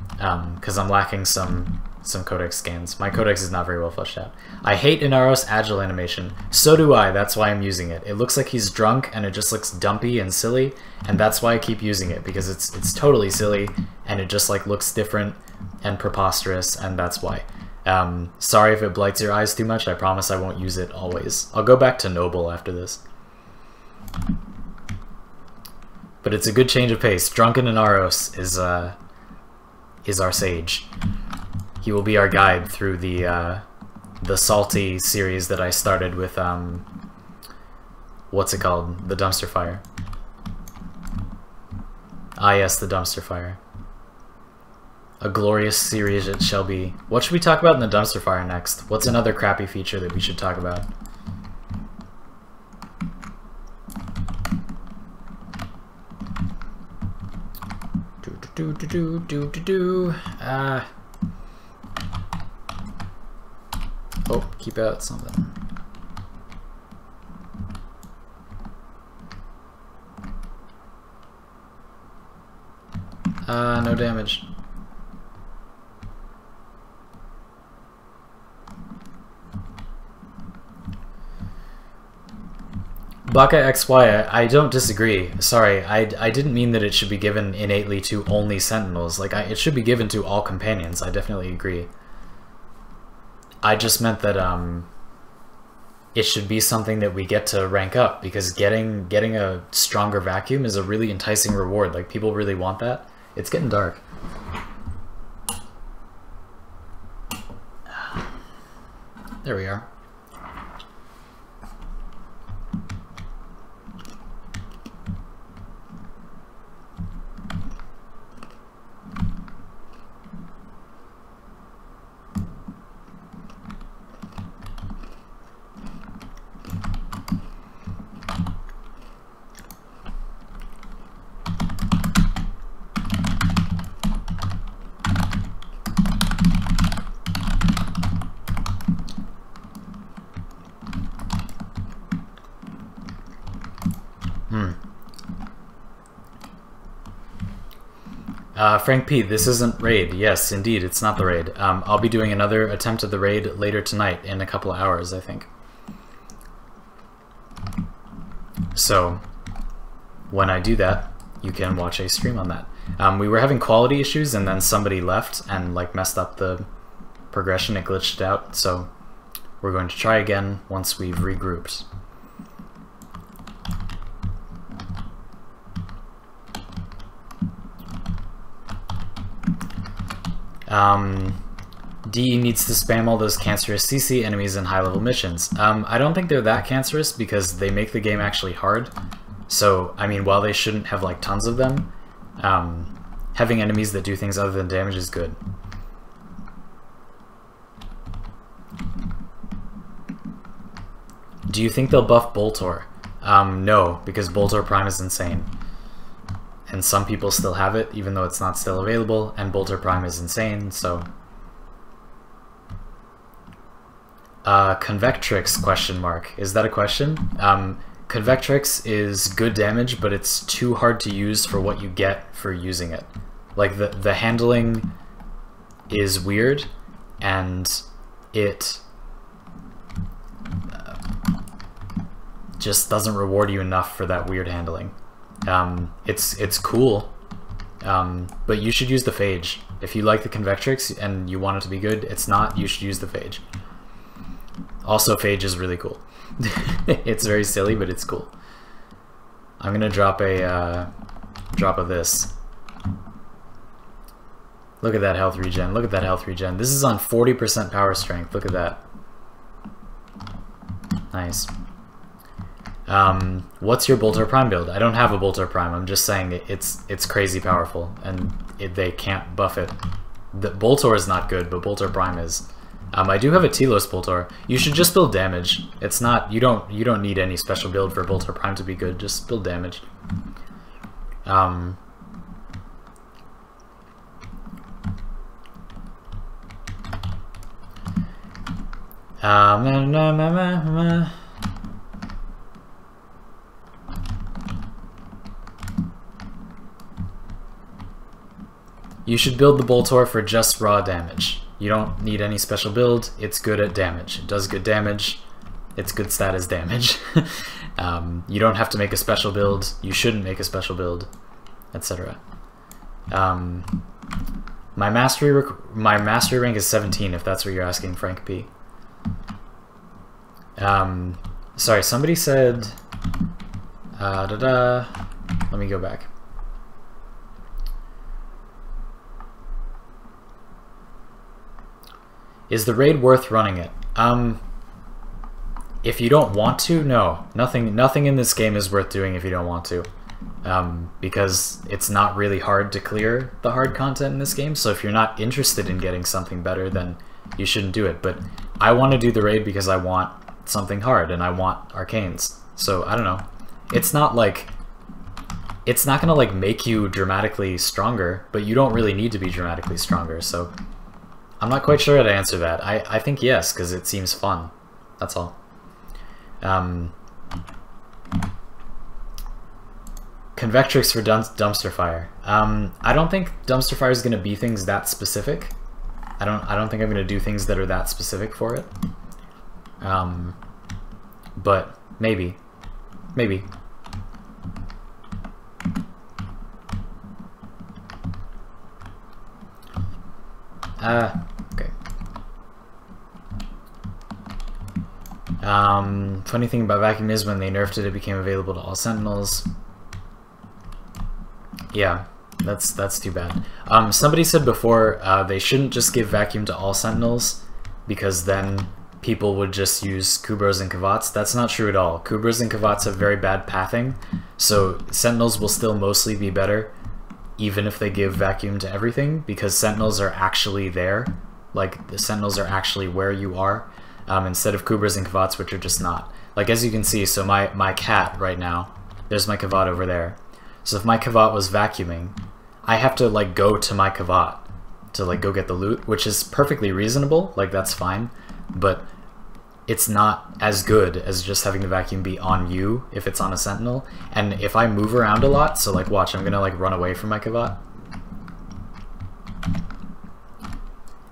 Speaker 1: because I'm lacking some codex scans. My codex is not very well fleshed out. I hate Inaros agile animation. So do I. That's why I'm using it. It looks like he's drunk and it just looks dumpy and silly, and that's why I keep using it, because it's totally silly and it just like looks different and preposterous, and that's why. Sorry if it blights your eyes too much. I promise I won't use it always. I'll go back to Noble after this. But it's a good change of pace. Drunken Inaros is our sage. He will be our guide through the salty series that I started with, what's it called? The Dumpster Fire. Ah yes, the Dumpster Fire. A glorious series it shall be. What should we talk about in the Dumpster Fire next? What's another crappy feature that we should talk about? Oh, keep out something. No damage. Baka XY, I don't disagree. Sorry, I didn't mean that it should be given innately to only Sentinels. Like, it should be given to all companions. I definitely agree. I just meant that it should be something that we get to rank up, because getting a stronger vacuum is a really enticing reward. Like, people really want that. It's getting dark. There we are. Frank P, this isn't raid. Yes, indeed, it's not the raid. I'll be doing another attempt at the raid later tonight in a couple of hours, I think. So, when I do that, you can watch a stream on that. We were having quality issues, and then somebody left and like messed up the progression. It glitched it out, so we're going to try again once we've regrouped. DE needs to spam all those cancerous CC enemies in high-level missions. I don't think they're that cancerous because they make the game actually hard. So, I mean, while they shouldn't have like tons of them, having enemies that do things other than damage is good. Do you think they'll buff Boltor? No, because Boltor Prime is insane. And some people still have it, even though it's not still available, and Boltor Prime is insane, so... Convectrix, question mark. Is that a question? Convectrix is good damage, but it's too hard to use for what you get for using it. Like, the handling is weird, and it just doesn't reward you enough for that weird handling. It's cool, but you should use the Phage. If you like the Convectrix and you want it to be good, it's not, you should use the Phage. Also, Phage is really cool. It's very silly, but it's cool. I'm gonna drop a drop of this. Look at that health regen. Look at that health regen. This is on 40% power strength. Look at that. Nice. What's your Boltor Prime build? I don't have a Boltor Prime. I'm just saying it's crazy powerful, and they can't buff it. The Boltor is not good, but Boltor Prime is. I do have a Telos Boltor. You should just build damage. It's not, you don't need any special build for Boltor Prime to be good. Just build damage. You should build the Boltor for just raw damage. You don't need any special build. It's good at damage. It does good damage. It's good stat as damage. You don't have to make a special build. You shouldn't make a special build, etc. My mastery rank is 17, if that's what you're asking, Frank P. Sorry, somebody said... Let me go back. Is the raid worth running it? If you don't want to, no. Nothing in this game is worth doing if you don't want to. Because it's not really hard to clear the hard content in this game, so if you're not interested in getting something better, then you shouldn't do it. But I want to do the raid because I want something hard, and I want arcanes. So, I don't know. It's not like... It's not gonna, like, make you dramatically stronger, but you don't really need to be dramatically stronger, so... I'm not quite sure how to answer that. I think yes, because it seems fun. That's all. Convectrix for dumpster fire. I don't think dumpster fire is going to be things that specific. I don't think I'm going to do things that are that specific for it. But maybe. Maybe. Okay. Funny thing about Vacuum is when they nerfed it, it became available to all Sentinels. Yeah, that's too bad. Somebody said before they shouldn't just give Vacuum to all Sentinels because then people would just use Kubros and Kavats. That's not true at all. Kubros and Kavats have very bad pathing, so Sentinels will still mostly be better even if they give Vacuum to everything, because Sentinels are actually there. Like, the Sentinels are actually where you are, instead of Kubras and Kavats, which are just not. Like, as you can see, so my cat right now, there's my Kavat over there. So if my Kavat was vacuuming, I have to, like, go to my Kavat to, like, go get the loot, which is perfectly reasonable, like, that's fine, but it's not as good as just having the vacuum be on you if it's on a sentinel. And if I move around a lot, so like watch, I'm gonna like run away from my Kavat.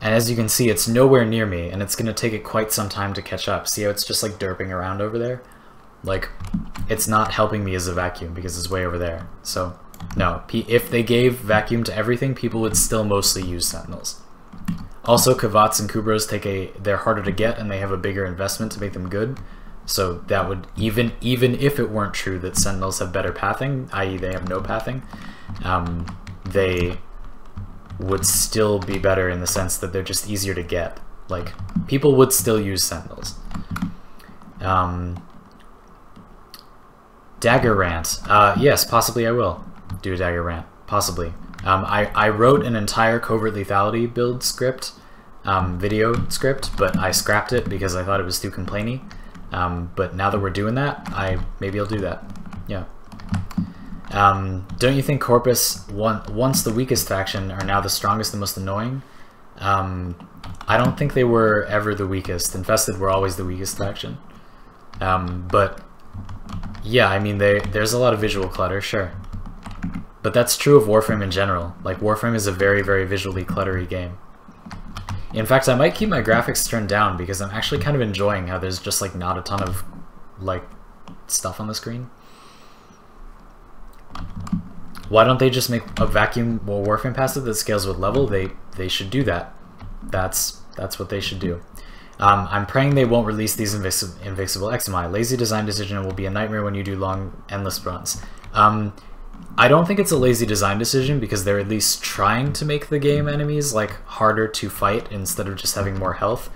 Speaker 1: And as you can see, it's nowhere near me, and it's gonna take it quite some time to catch up. See how it's just like derping around over there? Like, it's not helping me as a vacuum because it's way over there. So, no, if they gave vacuum to everything, people would still mostly use sentinels. Also, Kavats and Kubros they're harder to get, and they have a bigger investment to make them good. So that would, even if it weren't true that sentinels have better pathing, i.e. they have no pathing, they would still be better in the sense that they're just easier to get. Like, people would still use sentinels. Dagger rant. Yes, possibly I will do a dagger rant. Possibly. I wrote an entire covert lethality build script, video script, but I scrapped it because I thought it was too complainy. But now that we're doing that, maybe I'll do that. Yeah. Don't you think Corpus, once the weakest faction, are now the strongest and most annoying? I don't think they were ever the weakest. Infested were always the weakest faction. But yeah, I mean, there's a lot of visual clutter, sure. But that's true of Warframe in general. Like, Warframe is a very, very visually cluttery game. In fact, I might keep my graphics turned down because I'm actually kind of enjoying how there's just like not a ton of like stuff on the screen. Why don't they just make a vacuum Warframe passive that scales with level? They should do that. That's what they should do. I'm praying they won't release these invincible XMI. Lazy design decision will be a nightmare when you do long, endless runs. I don't think it's a lazy design decision because they're at least trying to make the game enemies like harder to fight instead of just having more health.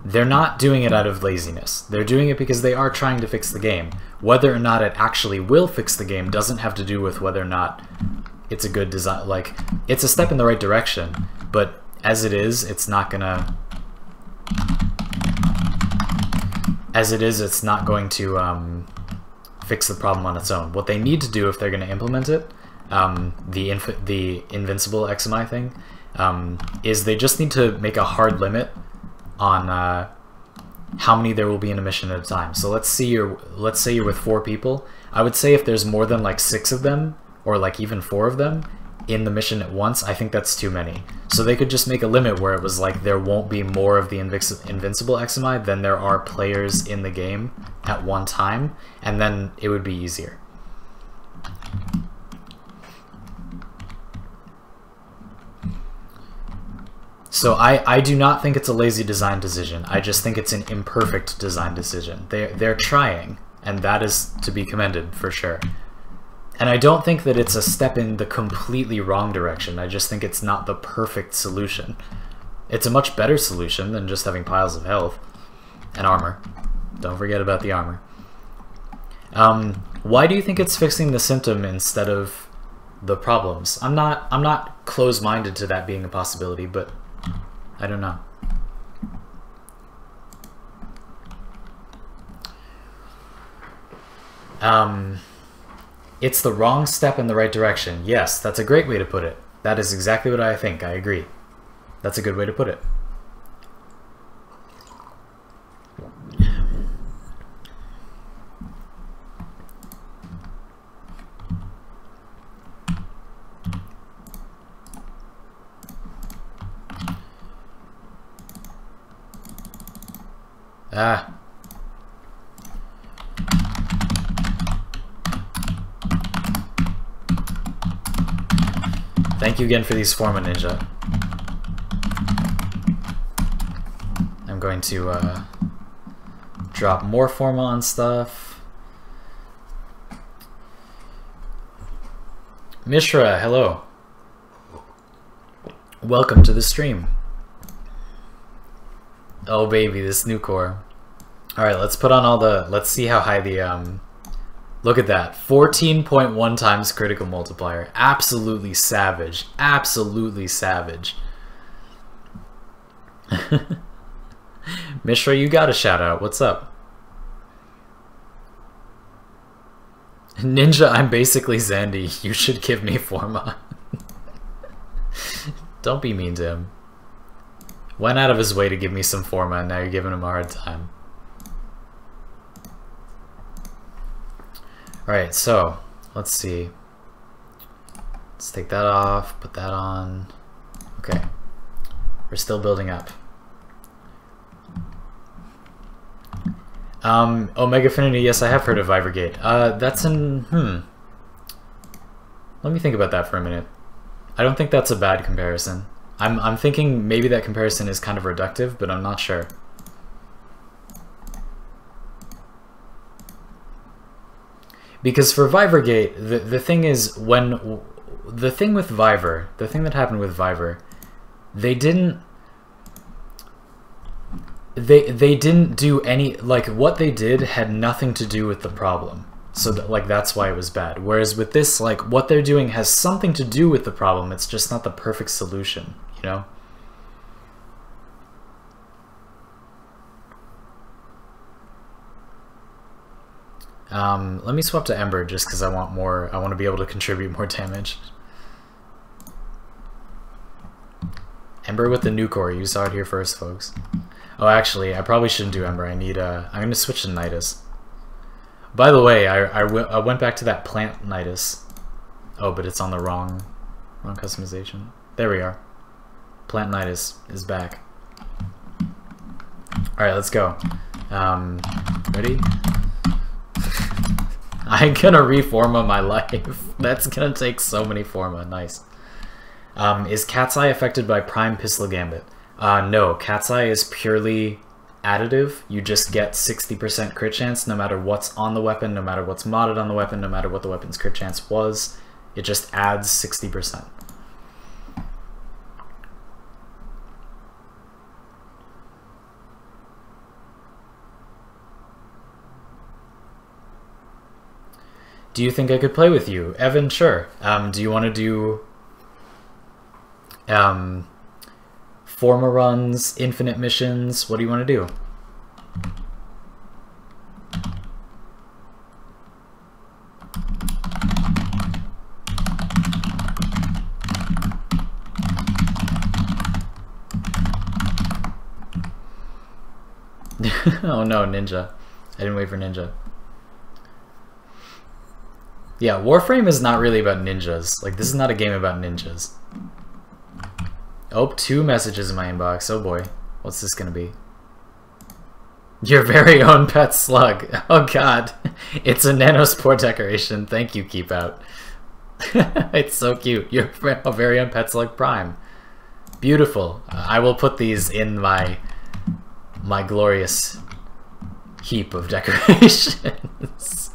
Speaker 1: They're not doing it out of laziness. They're doing it because they are trying to fix the game. Whether or not it actually will fix the game doesn't have to do with whether or not it's a good design. Like, it's a step in the right direction, but as it is, it's not gonna... As it is, it's not going to fix the problem on its own. What they need to do if they're going to implement it, the invincible XMI thing, is they just need to make a hard limit on how many there will be in a mission at a time. So let's say you're with 4 people. I would say if there's more than like 6 of them, or like even 4 of them in the mission at once, I think that's too many. So they could just make a limit where it was like there won't be more of the invincible XMI than there are players in the game at one time, and then it would be easier. So I do not think it's a lazy design decision. I just think it's an imperfect design decision. They're trying, and that is to be commended for sure. And I don't think that it's a step in the completely wrong direction. I just think it's not the perfect solution. It's a much better solution than just having piles of health and armor. Don't forget about the armor. Why do you think it's fixing the symptom instead of the problems? I'm not close-minded to that being a possibility, but I don't know. It's the wrong step in the right direction. Yes, that's a great way to put it. That is exactly what I think. I agree. That's a good way to put it. Ah. Thank you again for these Forma, Ninja. I'm going to drop more Forma on stuff. Mishra, hello. Welcome to the stream. Oh baby, this new core. Alright, let's put on all the... Let's see how high the... Look at that. 14.1 times critical multiplier. Absolutely savage. Absolutely savage. Mishra, you got a shout out. What's up? Ninja, I'm basically Zandy. You should give me Forma. Don't be mean to him. Went out of his way to give me some forma, and now you're giving him a hard time. Alright, so, let's see. Let's take that off, put that on. Okay. We're still building up. Omega Affinity, yes, I have heard of Vivergate. That's in... Let me think about that for a minute. I don't think that's a bad comparison. I'm thinking maybe that comparison is kind of reductive, but I'm not sure. Because for Vivergate, the thing is, when... The thing with Viver, the thing that happened with Viver, they didn't do any, like, what they did had nothing to do with the problem. So like that's why it was bad. Whereas with this, like, what they're doing has something to do with the problem. It's just not the perfect solution, you know? Let me swap to Ember just because I want to be able to contribute more damage. Ember with the new core. You saw it here first, folks. Oh, actually, I probably shouldn't do Ember. I need I'm going to switch to Nidus. By the way, I went back to that plant Nidus. Oh, but it's on the wrong customization. There we are. Plant Nidus is back. Alright, let's go. Ready? I'm gonna reforma my life. That's gonna take so many forma. Nice. Is Cat's Eye affected by Prime Pistol Gambit? No, Cat's Eye is purely additive. You just get 60% crit chance no matter what's on the weapon, no matter what's modded on the weapon, no matter what the weapon's crit chance was. It just adds 60%. Do you think I could play with you? Evan, sure. Do you want to do forma runs, infinite missions? What do you want to do? Oh no, Ninja. I didn't wait for Ninja. Yeah, Warframe is not really about ninjas. Like, this is not a game about ninjas. Oh, 2 messages in my inbox. Oh boy. What's this gonna be? Your very own pet slug. Oh god. It's a nanospore decoration. Thank you, Keep Out. It's so cute. Your very own pet slug Prime. Beautiful. I will put these in my glorious heap of decorations.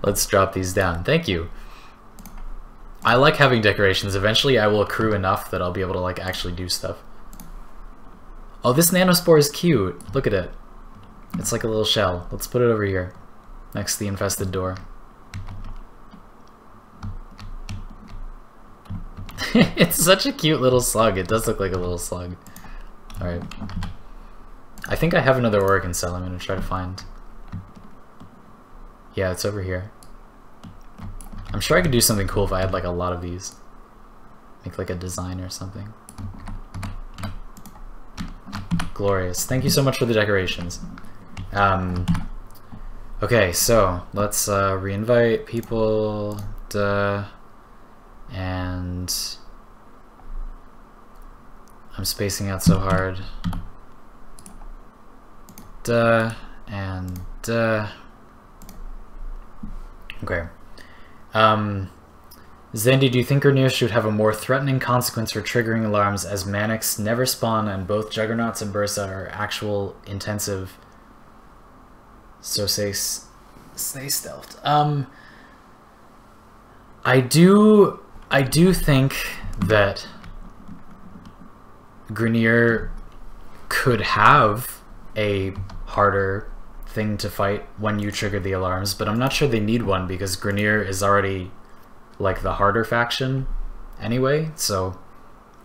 Speaker 1: Let's drop these down. Thank you. I like having decorations. Eventually I will accrue enough that I'll be able to like actually do stuff. Oh, this nanospore is cute. Look at it. It's like a little shell. Let's put it over here next to the infested door. It's such a cute little slug. It does look like a little slug. Alright. I think I have another Oregon cell I'm going to try to find. Yeah, it's over here. I'm sure I could do something cool if I had like a lot of these. Make like a design or something. Glorious. Thank you so much for the decorations. Okay, so let's re-invite people. And I'm spacing out so hard. Okay. Zandy, do you think Grineer should have a more threatening consequence for triggering alarms, as Manics never spawn and both Juggernauts and Bursa are actual intensive, so stay stealthed? I do think that Grineer could have a harder thing to fight when you trigger the alarms, but I'm not sure they need one because Grineer is already like the harder faction anyway, so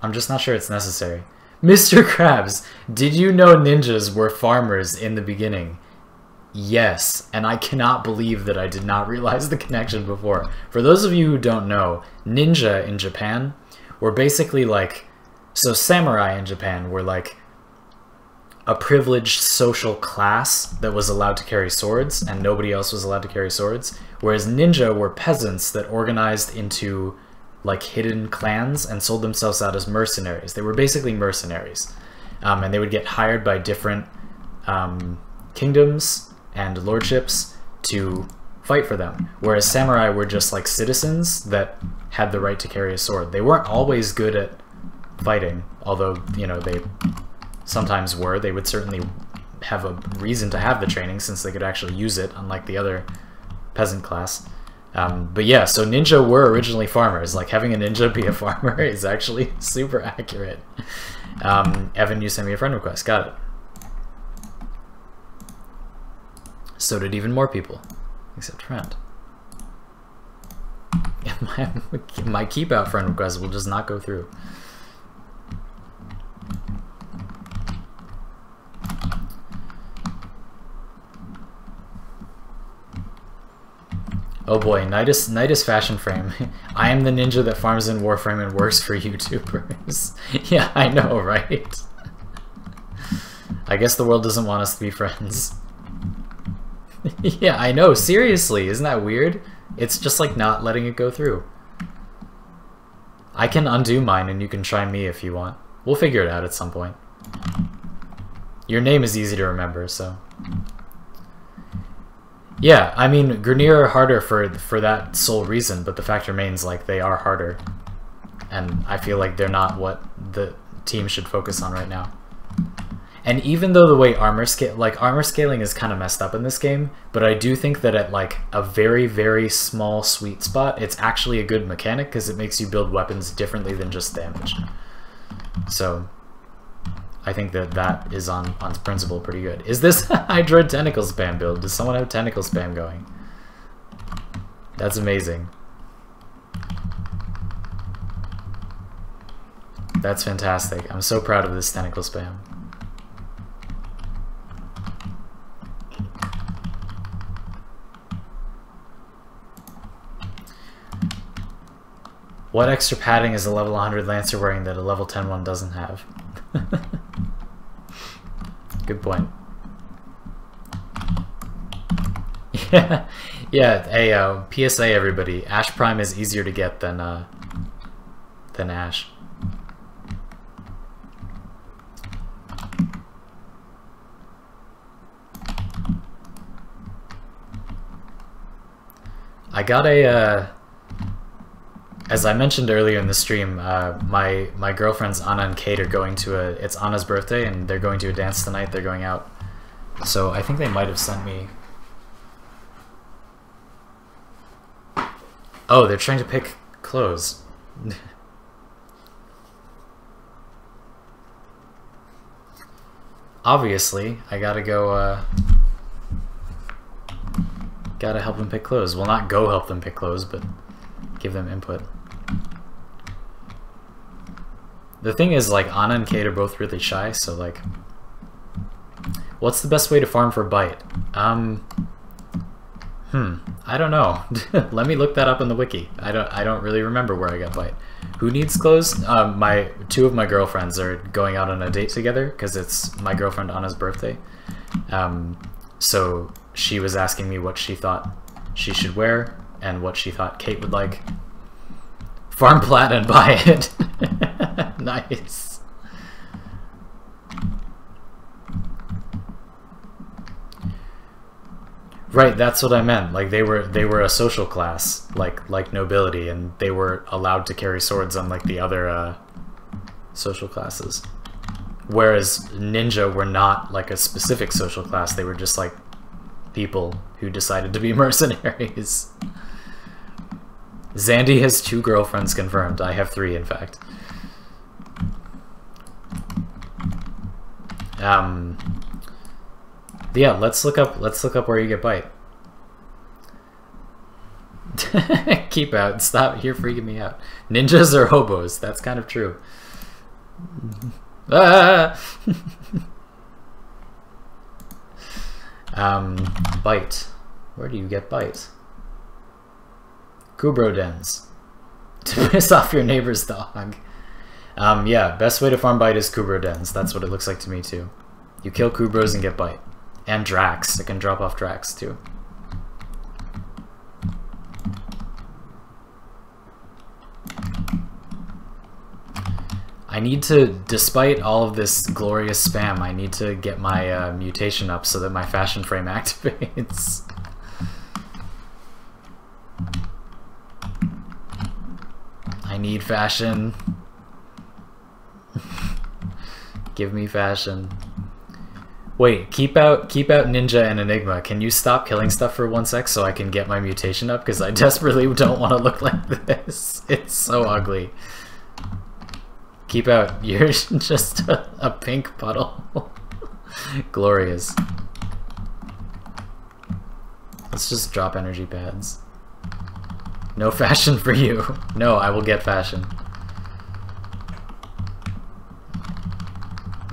Speaker 1: I'm just not sure it's necessary. Mr. Krabs, did you know ninjas were farmers in the beginning? Yes, and I cannot believe that I did not realize the connection before. For those of you who don't know, ninja in Japan were basically like, so samurai in Japan were like a privileged social class that was allowed to carry swords, and nobody else was allowed to carry swords, whereas ninja were peasants that organized into like hidden clans and sold themselves out as mercenaries. They were basically mercenaries, and they would get hired by different kingdoms and lordships to fight for them, whereas samurai were just like citizens that had the right to carry a sword. They weren't always good at fighting, although, you know, they sometimes were. They would certainly have a reason to have the training since they could actually use it, unlike the other peasant class. But yeah, so ninja were originally farmers. Like, having a ninja be a farmer is actually super accurate. Evan, you sent me a friend request. Got it. So did even more people, except friend. My keep out friend request will just not go through. Oh boy, Nidus Fashion Frame. I am the ninja that farms in Warframe and works for YouTubers. Yeah, I know, right? I guess the world doesn't want us to be friends. Yeah, I know, seriously, isn't that weird? It's just like not letting it go through. I can undo mine and you can try me if you want. We'll figure it out at some point. Your name is easy to remember, so... Yeah, I mean, Grineer are harder for that sole reason, but the fact remains, like, they are harder. And I feel like they're not what the team should focus on right now. And even though the way armor scaling is kind of messed up in this game, but I do think that at, like, a very, very small sweet spot, it's actually a good mechanic, because it makes you build weapons differently than just damage. So... I think that that is on principle pretty good. Is this Hydroid tentacle spam build? Does someone have tentacle spam going? That's amazing. That's fantastic. I'm so proud of this tentacle spam. What extra padding is a level 100 Lancer wearing that a level 10 one doesn't have? Good point. Yeah, yeah. Hey, PSA, everybody. Ash Prime is easier to get than Ash. I got a. As I mentioned earlier in the stream, my girlfriends Anna and Kate are going to it's Anna's birthday, and they're going to a dance tonight. They're going out. So I think they might have sent me... Oh, they're trying to pick clothes. Obviously, I gotta go, gotta help them pick clothes. Well, not go help them pick clothes, but give them input. The thing is, like, Anna and Kate are both really shy, so, like... What's the best way to farm for bite? I don't know. Let me look that up in the wiki. I don't really remember where I got bite. Who needs clothes? Two of my girlfriends are going out on a date together, because it's my girlfriend Anna's birthday. So she was asking me what she thought she should wear, and what she thought Kate would like. Farm plat and buy it. Nice. Right, that's what I meant. Like, they were a social class, like nobility, and they were allowed to carry swords unlike the other social classes. Whereas ninja were not like a specific social class, they were just like people who decided to be mercenaries. Zandy has 2 girlfriends confirmed. I have 3, in fact. Yeah, let's look up where you get bite. Keep out. Stop. You're freaking me out. Ninjas are hobos. That's kind of true. Ah! Bite. Where do you get bite? Kubro dens. To piss off your neighbor's dog. Yeah, best way to farm bite is Kubro dens. That's what it looks like to me too. You kill Kubros and get bite. And Drax. It can drop off Drax too. I need to, despite all of this glorious spam, I need to get my mutation up so that my fashion frame activates. I need fashion. Give me fashion. Wait, keep out Ninja and Enigma. Can you stop killing stuff for 1 sec so I can get my mutation up? Because I desperately don't want to look like this. It's so ugly. Keep out. You're just a pink puddle. Glorious. Let's just drop energy pads. No fashion for you. No, I will get fashion.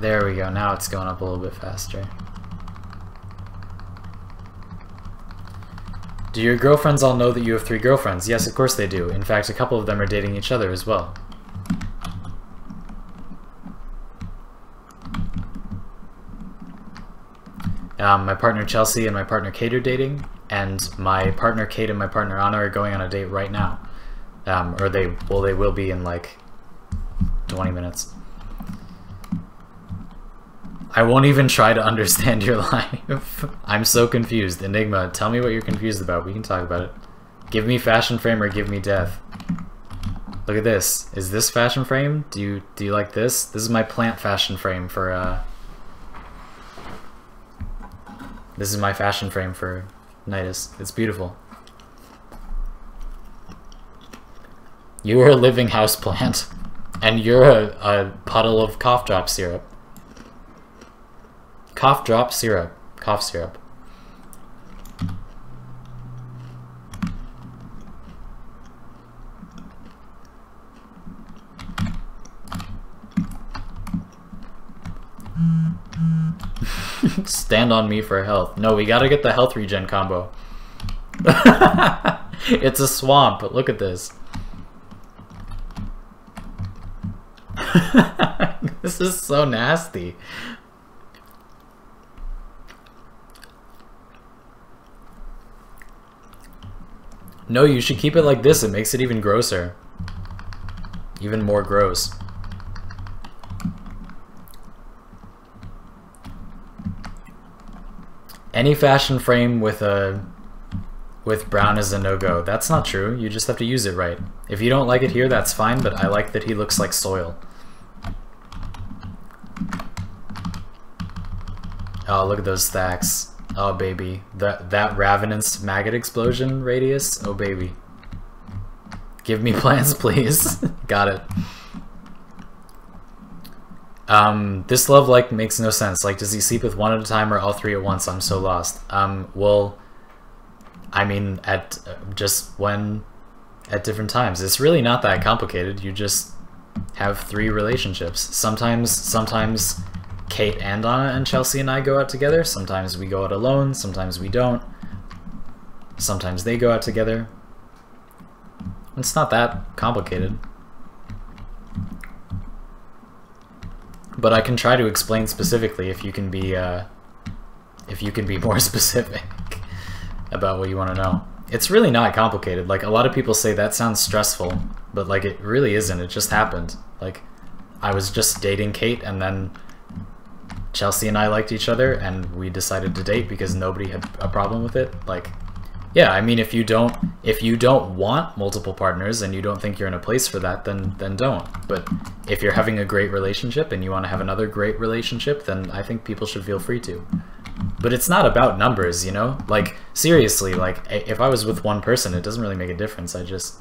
Speaker 1: There we go. Now it's going up a little bit faster. Do your girlfriends all know that you have 3 girlfriends? Yes, of course they do. In fact, a couple of them are dating each other as well. My partner Chelsea and my partner Kate are dating, and my partner Kate and my partner Anna are going on a date right now. Or they will be in like 20 minutes. I won't even try to understand your life. I'm so confused. Enigma, tell me what you're confused about. We can talk about it. Give me fashion frame or give me death. Look at this. Is this fashion frame? Do you like this? This is my plant fashion frame for This is my fashion frame for Nidus. It's beautiful. You are a living houseplant, and you're a puddle of cough drop syrup. Cough drop syrup. Cough syrup. Stand on me for health. No, we gotta get the health regen combo. It's a swamp, but look at this. This is so nasty. No, you should keep it like this. It makes it even grosser. Even more gross. Any fashion frame with brown is a no-go. That's not true. You just have to use it right. If you don't like it here, that's fine, but I like that he looks like soil. Oh, look at those stacks. Oh, baby. That ravenous maggot explosion radius? Oh, baby. Give me plants, please. Got it. This love like makes no sense. Like, does he sleep with one at a time or all 3 at once? I'm so lost. Well, I mean, at different times. It's really not that complicated. You just have 3 relationships. Sometimes Kate and Anna and Chelsea and I go out together. Sometimes we go out alone. Sometimes we don't. Sometimes they go out together. It's not that complicated. But I can try to explain specifically if you can be more specific about what you want to know. It's really not complicated. Like, a lot of people say that sounds stressful, but like, it really isn't. It just happened. Like, I was just dating Kate, and then Chelsea and I liked each other, and we decided to date because nobody had a problem with it. Like, yeah, I mean, if you don't want multiple partners and you don't think you're in a place for that, then don't. But if you're having a great relationship and you want to have another great relationship, then I think people should feel free to. But it's not about numbers, you know? Like, seriously, like, if I was with one person, it doesn't really make a difference. It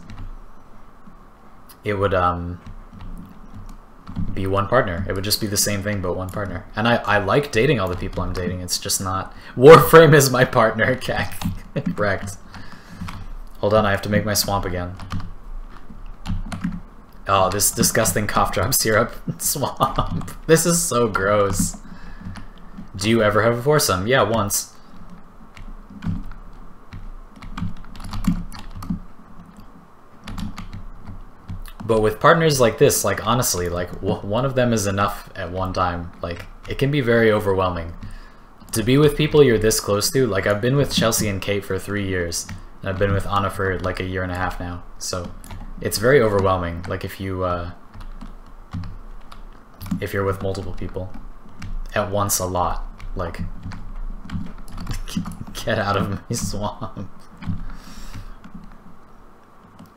Speaker 1: would be one partner. It would just be the same thing, but one partner. And I like dating all the people I'm dating. It's just not... Warframe is my partner, Kak. Wrecked. Hold on, I have to make my swamp again. Oh, this disgusting cough drop syrup swamp. This is so gross. Do you ever have a foursome? Yeah, once. But with partners like this, like honestly, like one of them is enough at one time. Like it can be very overwhelming. To be with people you're this close to, like I've been with Chelsea and Kate for 3 years, and I've been with Anna for like a year and a half now. So it's very overwhelming. Like if you're with multiple people at once a lot, like get out of my swamp.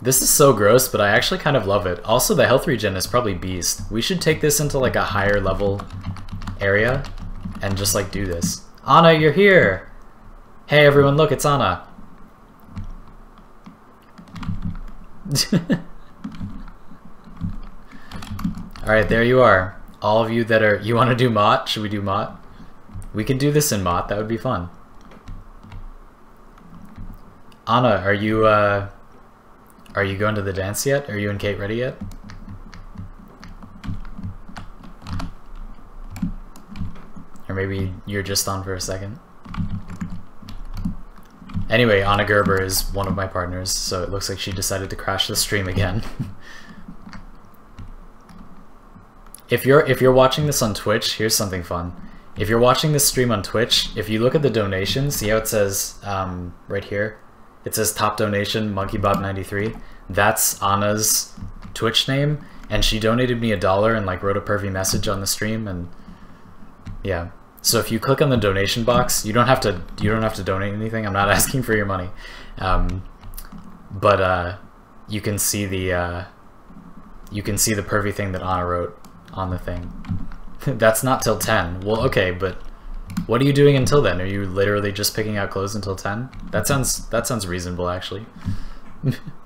Speaker 1: This is so gross, but I actually kind of love it. Also, the health regen is probably beast. We should take this into like a higher level area and just like do this. Anna, you're here! Hey everyone, look, it's Anna. Alright, there you are. All of you that are... You want to do Mott? Should we do Mott? We can do this in Mott, that would be fun. Anna, are you going to the dance yet? Are you and Kate ready yet? Or maybe you're just on for a second. Anyway, Anna Gerber is one of my partners, so it looks like she decided to crash the stream again. If you're watching this on Twitch, here's something fun. If you're watching this stream on Twitch, if you look at the donations, see how it says right here? It says top donation, MonkeyBob93. That's Anna's Twitch name, and she donated me $1 and like wrote a pervy message on the stream, and yeah. So if you click on the donation box, you don't have to donate anything. I'm not asking for your money, but you can see the pervy thing that Anna wrote on the thing. That's not till 10. Well, okay, but what are you doing until then? Are you literally just picking out clothes until 10? That sounds reasonable, actually.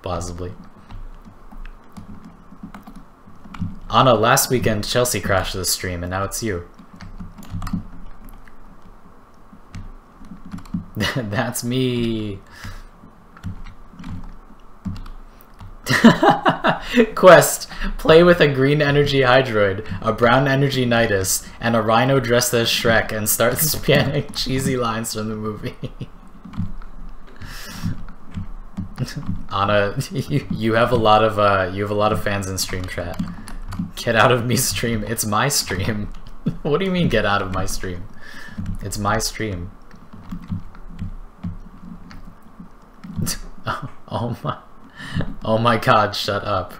Speaker 1: Possibly. Anna, last weekend Chelsea crashed the stream, and now it's you. That's me. Quest: play with a green energy hydroid, a brown energy nidus, and a rhino dressed as Shrek, and start spamming cheesy lines from the movie. Anna, you have a lot of fans in stream chat. Get out of me stream. It's my stream. What do you mean get out of my stream? It's my stream. Oh my god, shut up.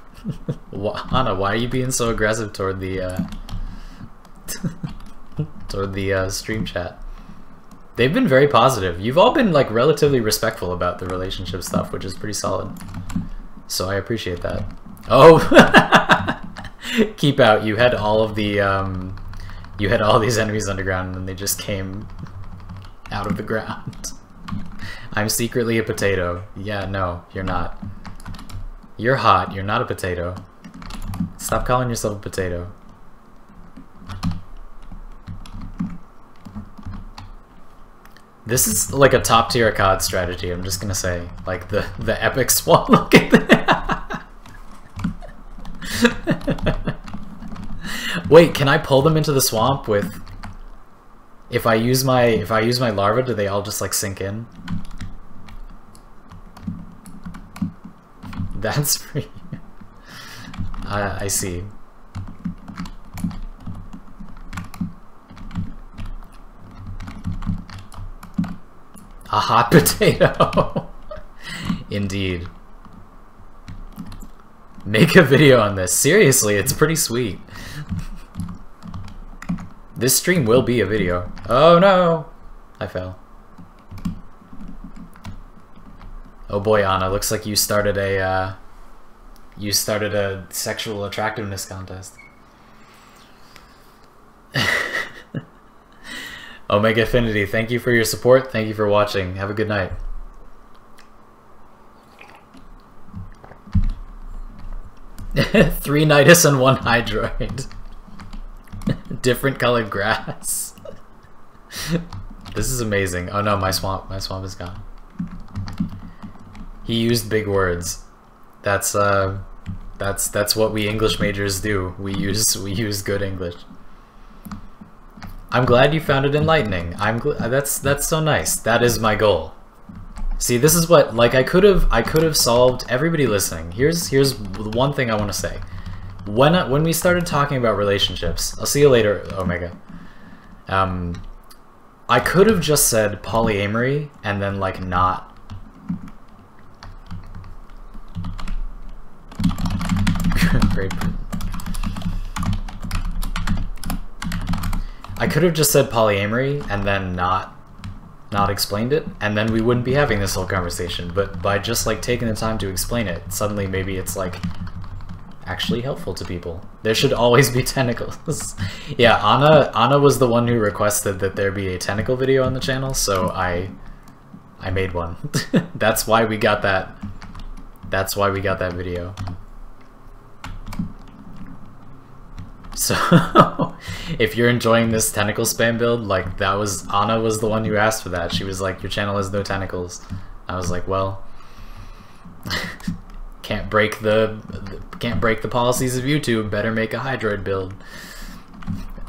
Speaker 1: Anna, why are you being so aggressive toward the stream chat? They've been very positive. You've all been like relatively respectful about the relationship stuff, which is pretty solid. So I appreciate that. Oh, keep out. You had all of the you had all these enemies underground and they just came out of the ground. I'm secretly a potato. Yeah, no, you're not. You're hot, you're not a potato. Stop calling yourself a potato. This is like a top tier COD strategy, I'm just gonna say. Like the epic swamp. Look at that. Wait, can I pull them into the swamp with... If I use my larva, do they all just like sink in? That's free. I see. A hot potato. Indeed. Make a video on this. Seriously, it's pretty sweet. This stream will be a video. Oh no! I fell. Oh boy, Anna, looks like you started a sexual attractiveness contest. Omega Affinity, thank you for your support. Thank you for watching. Have a good night. Three Nidus and one Hydroid. Different colored grass. This is amazing. Oh no, my swamp is gone. He used big words. That's what we English majors do. We use good English. I'm glad you found it enlightening. That's so nice. That is my goal. See, this is what, like, I could have solved. Everybody listening, here's the one thing I want to say. When we started talking about relationships, I'll see you later, Omega. I could have just said polyamory and then like not. Great. I could have just said polyamory and then not explained it, and then we wouldn't be having this whole conversation. But by just like taking the time to explain it, suddenly maybe it's like actually helpful to people. There should always be tentacles. Yeah, Anna was the one who requested that there be a tentacle video on the channel, so I made one. That's why we got that. That's why we got that video. So if you're enjoying this tentacle spam build, like that was Anna was the one who asked for that. She was like, your channel has no tentacles. I was like, well, can't break the policies of YouTube. Better make a Hydroid build.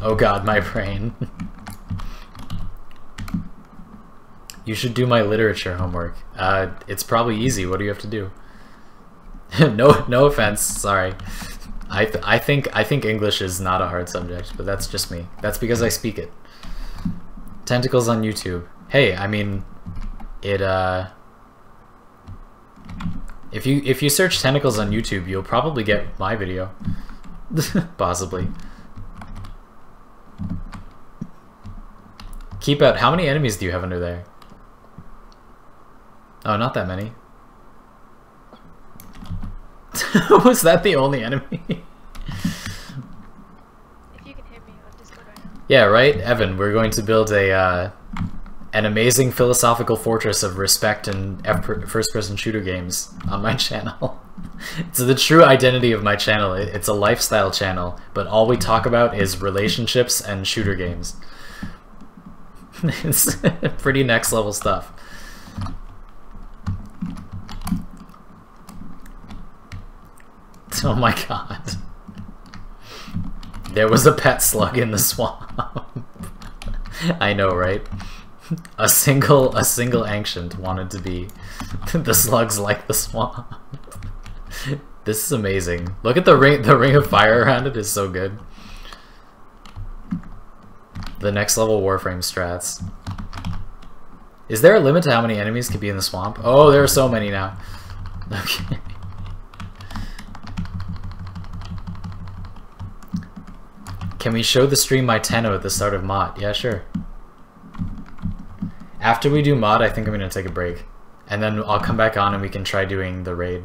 Speaker 1: Oh god, my brain. You should do my literature homework. It's probably easy. What do you have to do? No offense. Sorry. I think English is not a hard subject, but that's just me. That's because I speak it. Tentacles on YouTube. Hey, I mean, it if you search tentacles on YouTube, you'll probably get my video. Possibly. Keep out. How many enemies do you have under there? Oh, not that many. Was that the only enemy?
Speaker 2: If you can hear me on Discord right now.
Speaker 1: Yeah, right? Evan, we're going to build a an amazing philosophical fortress of respect and first-person shooter games on my channel. It's the true identity of my channel. It's a lifestyle channel, but all we talk about is relationships and shooter games. It's pretty next level stuff. Oh my god. There was a pet slug in the swamp. I know, right? A single ancient wanted to be the slugs like the swamp. This is amazing. Look at the ring of fire around it is so good. The next level Warframe strats. Is there a limit to how many enemies can be in the swamp? Oh, there are so many now. Okay. Can we show the stream my Tenno at the start of mod? Yeah, sure. After we do mod, I think I'm going to take a break. And then I'll come back on and we can try doing the raid.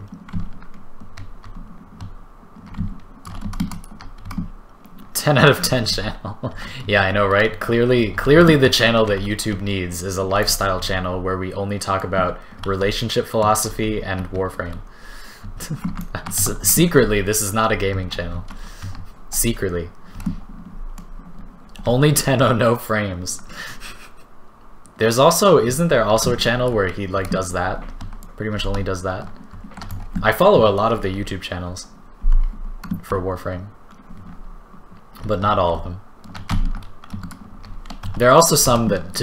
Speaker 1: 10 out of 10 channel. Yeah, I know, right? Clearly the channel that YouTube needs is a lifestyle channel where we only talk about relationship philosophy and Warframe. Secretly, this is not a gaming channel. Secretly. Only Tenno, no frames. There's also, isn't there also a channel where he like does that? Pretty much only does that. I follow a lot of the YouTube channels for Warframe, but not all of them. There are also some that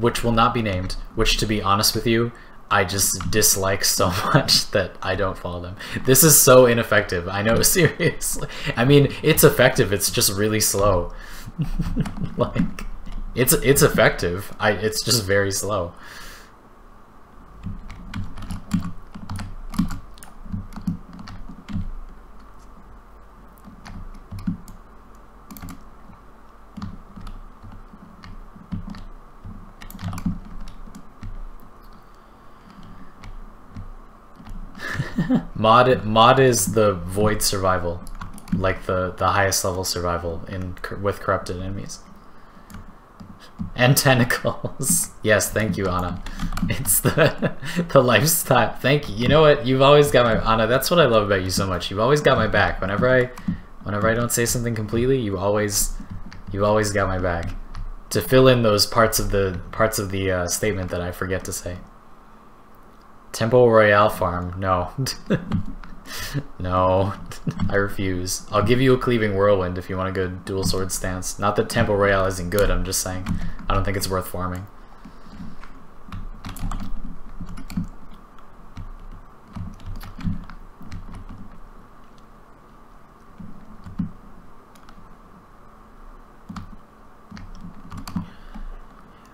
Speaker 1: which will not be named, which to be honest with you, I just dislike so much that I don't follow them. This is so ineffective. I know, seriously. I mean, it's effective, it's just really slow. Like, it's effective. It's just very slow. Mod is the void survival, like the highest level survival with corrupted enemies. And tentacles. Yes, thank you, Anna. It's the lifestyle. Thank you. You know what? You've always got my Anna. That's what I love about you so much. You've always got my back. Whenever I don't say something completely, you always got my back to fill in those parts of the statement that I forget to say. Temple Royale farm? No. No, I refuse. I'll give you a Cleaving Whirlwind if you want a good dual sword stance. Not that Temple Royale isn't good, I'm just saying I don't think it's worth farming.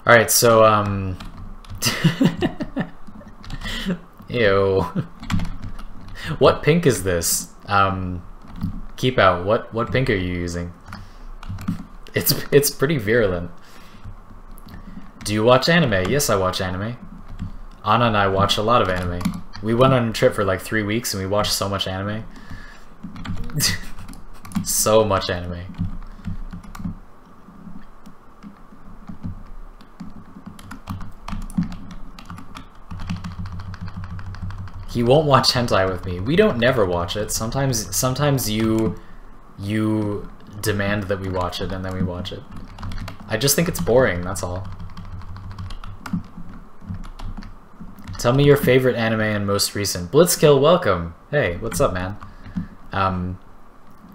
Speaker 1: Alright, so, ew. What pink is this? Keep out. What pink are you using? It's pretty virulent. Do you watch anime? Yes, I watch anime. Anna and I watch a lot of anime. We went on a trip for like 3 weeks and we watched so much anime. So much anime. He won't watch hentai with me. We don't never watch it. Sometimes you demand that we watch it and then we watch it. I just think it's boring, that's all. Tell me your favorite anime and most recent. Blitzkill, welcome. Hey, what's up, man?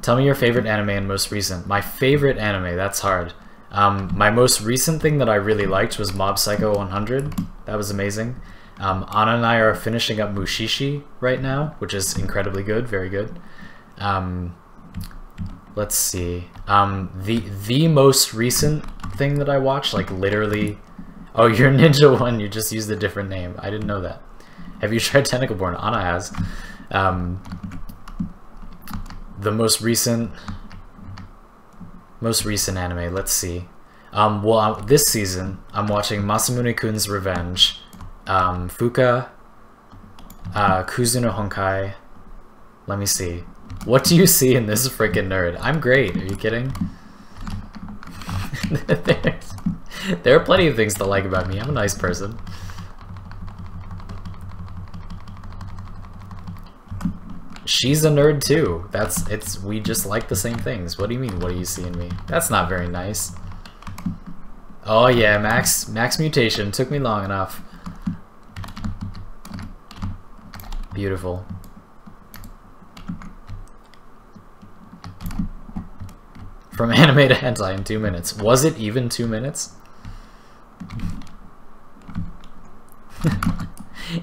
Speaker 1: Tell me your favorite anime and most recent. My favorite anime, that's hard. My most recent thing that I really liked was Mob Psycho 100. That was amazing. Anna and I are finishing up Mushishi right now, which is incredibly good, very good. Let's see. The most recent thing that I watched, like literally... Oh, you're Ninja One, you just used a different name. I didn't know that. Have you tried Tentacleborn? Anna has. The most recent anime, let's see. Well, this season, I'm watching Masamune-kun's Revenge, Fuka, Kuzu no Honkai. Let me see. What do you see in this freaking nerd? I'm great, are you kidding? There are plenty of things to like about me. I'm a nice person. She's a nerd too. We just like the same things. What do you mean, what do you see in me? That's not very nice. Oh yeah, max mutation. Took me long enough. Beautiful. From anime to hentai in 2 minutes. Was it even 2 minutes?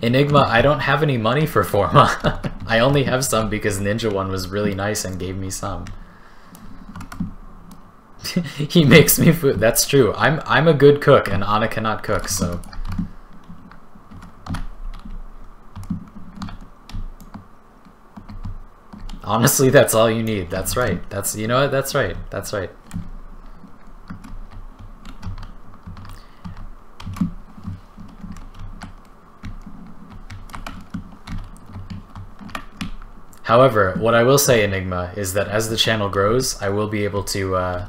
Speaker 1: Enigma, I don't have any money for Forma. I only have some because Ninja One was really nice and gave me some. He makes me food. That's true. I'm a good cook and Anna cannot cook, so... Honestly, that's all you need. That's right. You know what? That's right. That's right. However, what I will say, Enigma, is that as the channel grows, I will be able to,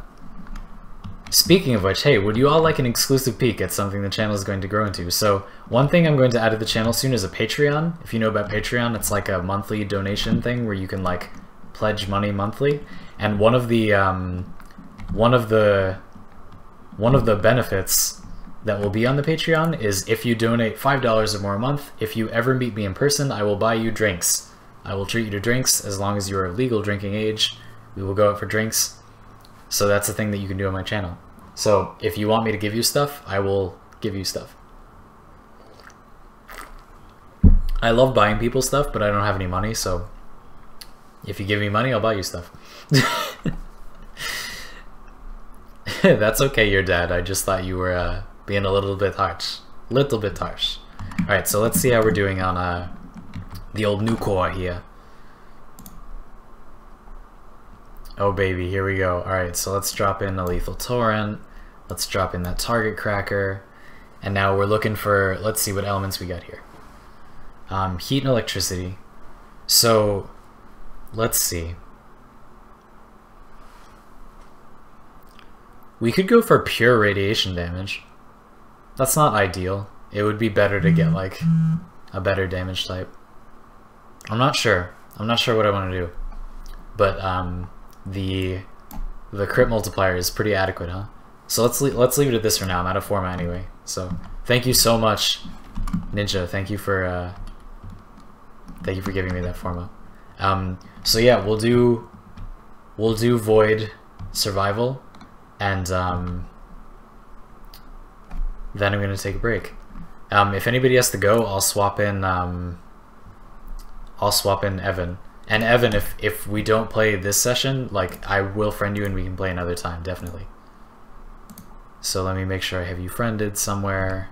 Speaker 1: Speaking of which, hey, would you all like an exclusive peek at something the channel is going to grow into? So, one thing I'm going to add to the channel soon is a Patreon. If you know about Patreon, it's like a monthly donation thing where you can, like, pledge money monthly. And one of the benefits that will be on the Patreon is if you donate $5 or more a month, if you ever meet me in person, I will buy you drinks. I will treat you to drinks as long as you are of legal drinking age. We will go out for drinks. So that's a thing that you can do on my channel. So if you want me to give you stuff, I will give you stuff. I love buying people stuff, but I don't have any money, so if you give me money, I'll buy you stuff. That's okay, your dad. I just thought you were being a little bit harsh. Alright, so let's see how we're doing on the old new core here. Oh baby, here we go. Alright, so let's drop in a lethal torrent. Let's drop in that target cracker. And now we're looking for, let's see what elements we got here. Heat and electricity. So, let's see. We could go for pure radiation damage. That's not ideal. It would be better to get like a better damage type. I'm not sure. I'm not sure what I want to do. But the crit multiplier is pretty adequate, huh? So let's leave it at this for now. I'm out of format anyway. So thank you so much, Ninja. Thank you for giving me that format. So yeah, we'll do Void Survival, and then I'm gonna take a break. If anybody has to go, I'll swap in Evan. And Evan, if we don't play this session, like, I will friend you and we can play another time, definitely. So let me make sure I have you friended somewhere.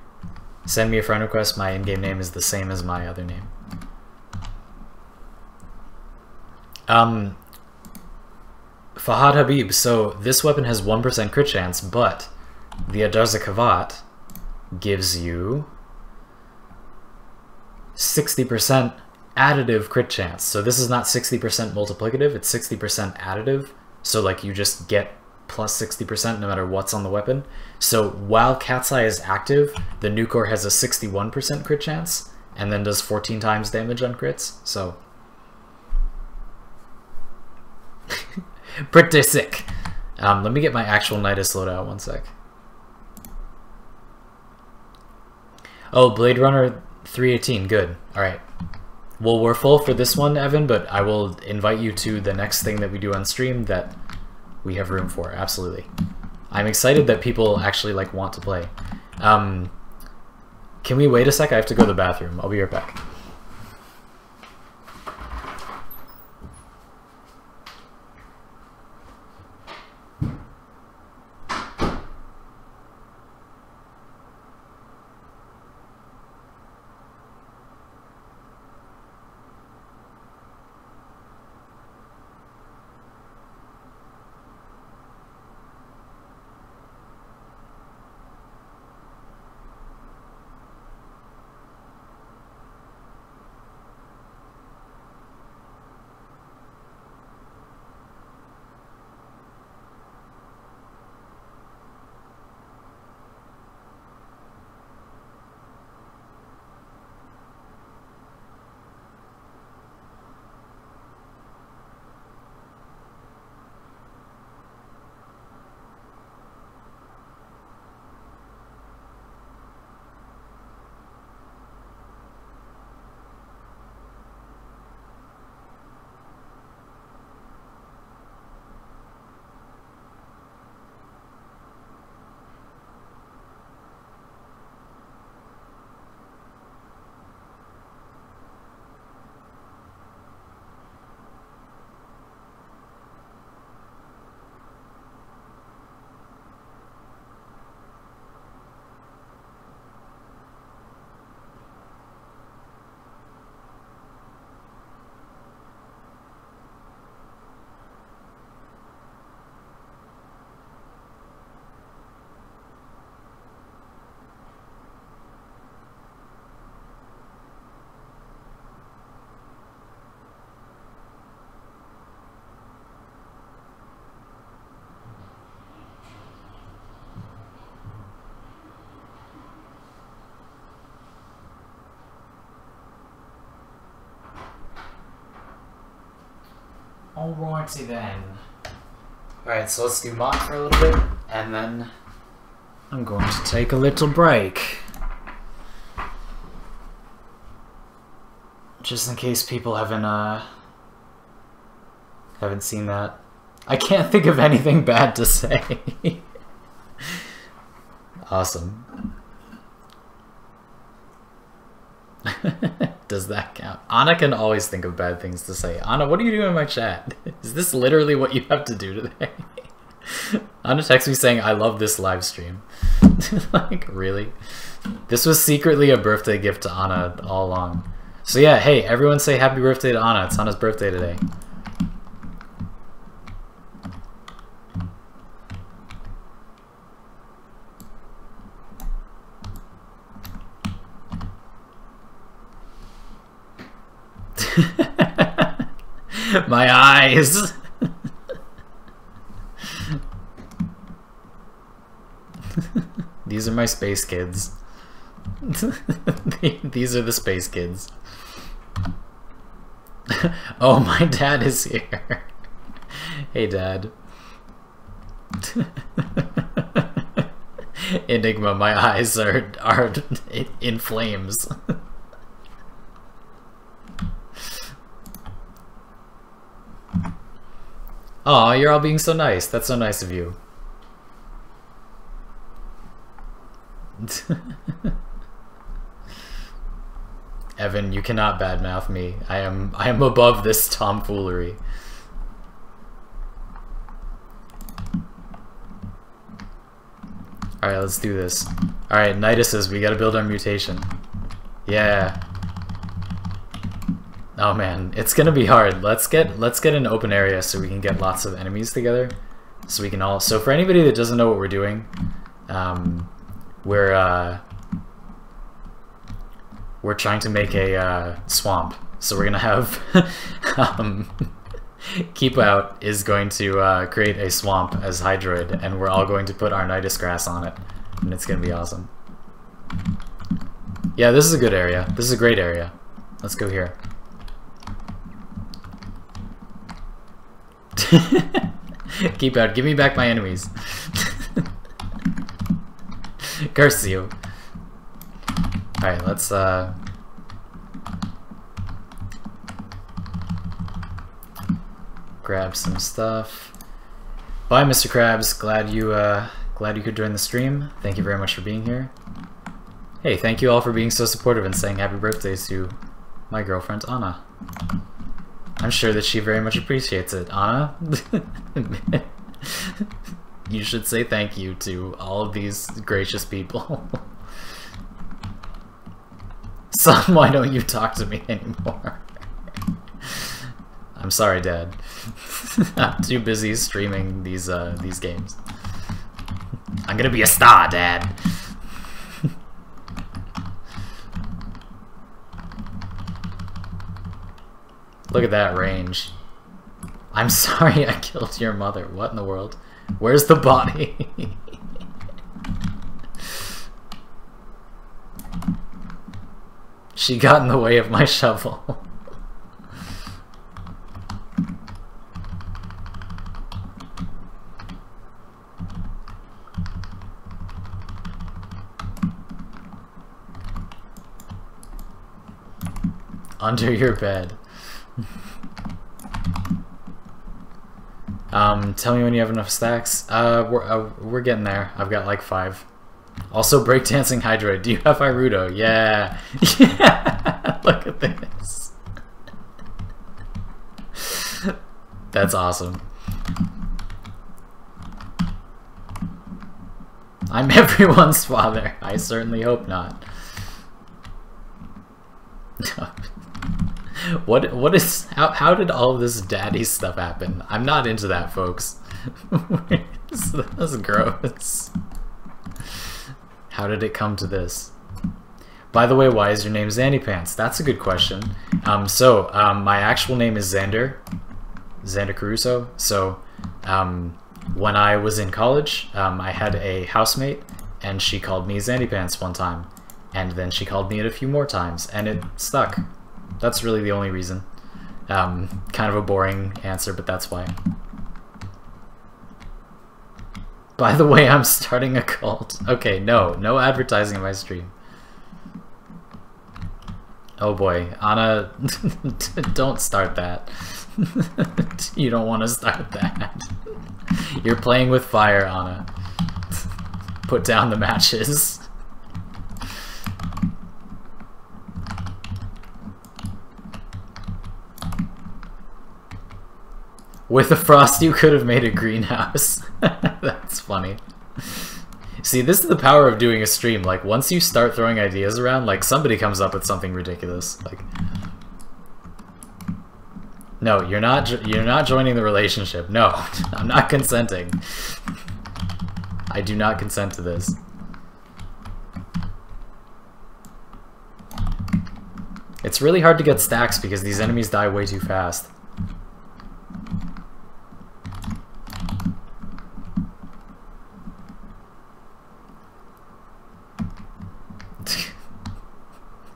Speaker 1: Send me a friend request. My in-game name is the same as my other name. Fahad Habib, so this weapon has 1% crit chance, but the Adarza Kavat gives you 60% additive crit chance. So this is not 60% multiplicative, it's 60% additive. So like you just get plus 60% no matter what's on the weapon. So while Cat's Eye is active, the Nucor has a 61% crit chance and then does 14 times damage on crits. So pretty sick. Let me get my actual Nidus loadout, one sec. Oh, Blade Runner 318, good. Alright. Well, we're full for this one, Evan, but I will invite you to the next thing that we do on stream that we have room for, absolutely. I'm excited that people actually like want to play. Can we wait a sec? I have to go to the bathroom. I'll be right back. Alrighty then. Alright, so let's do mock for a little bit, and then I'm going to take a little break. Just in case people haven't seen that. I can't think of anything bad to say. Awesome. Does that count? Anna can always think of bad things to say. Anna, what are you doing in my chat? Is this literally what you have to do today? Anna texts me saying, I love this live stream. Like, really? This was secretly a birthday gift to Anna all along. So yeah, hey, everyone say happy birthday to Anna. It's Anna's birthday today. My eyes. These are my space kids. These are the space kids. Oh, my dad is here. Hey, Dad. Enigma, my eyes are in flames. Aw, you're all being so nice. That's so nice of you. Evan, you cannot badmouth me. I am above this tomfoolery. Alright, let's do this. Alright, Niduses, we gotta build our mutation. Yeah. Oh man, it's gonna be hard. Let's get an open area so we can get lots of enemies together. So we can all. So for anybody that doesn't know what we're doing, we're trying to make a swamp. So we're gonna have Keep Out is going to create a swamp as Hydroid, and we're all going to put our Nidus grass on it, and it's gonna be awesome. Yeah, this is a good area. This is a great area. Let's go here. Keep Out, give me back my enemies. Curse you. Alright, let's grab some stuff. Bye, Mr. Krabs. Glad you could join the stream. Thank you very much for being here. Hey, thank you all for being so supportive and saying happy birthdays to my girlfriend Anna. I'm sure that she very much appreciates it. Anna, you should say thank you to all of these gracious people. Son, why don't you talk to me anymore? I'm sorry, Dad. I'm too busy streaming these games. I'm gonna be a star, Dad. Look at that range. I'm sorry I killed your mother. What in the world? Where's the body? She got in the way of my shovel. Under your bed. Tell me when you have enough stacks. We're getting there. I've got like 5. Also, breakdancing Hydroid. Do you have Irudo? Yeah. Yeah. Look at this. That's awesome. I'm everyone's father. I certainly hope not. What is how did all of this daddy stuff happen? I'm not into that, folks. That's gross. How did it come to this? By the way, why is your name Zandy Pants? That's a good question. My actual name is Xander Caruso. So when I was in college, I had a housemate, and she called me Zandy Pants one time, and then she called me it a few more times, and it stuck. That's really the only reason. Kind of a boring answer, but that's why. By the way, I'm starting a cult. Okay, no advertising in my stream. Oh boy, Anna, don't start that. You don't want to start that. You're playing with fire, Anna. Put down the matches. With a frost, you could have made a greenhouse. That's funny. See, this is the power of doing a stream. Like, once you start throwing ideas around, like, somebody comes up with something ridiculous. Like, no, you're not joining the relationship. No, I'm not consenting. I do not consent to this. It's really hard to get stacks because these enemies die way too fast.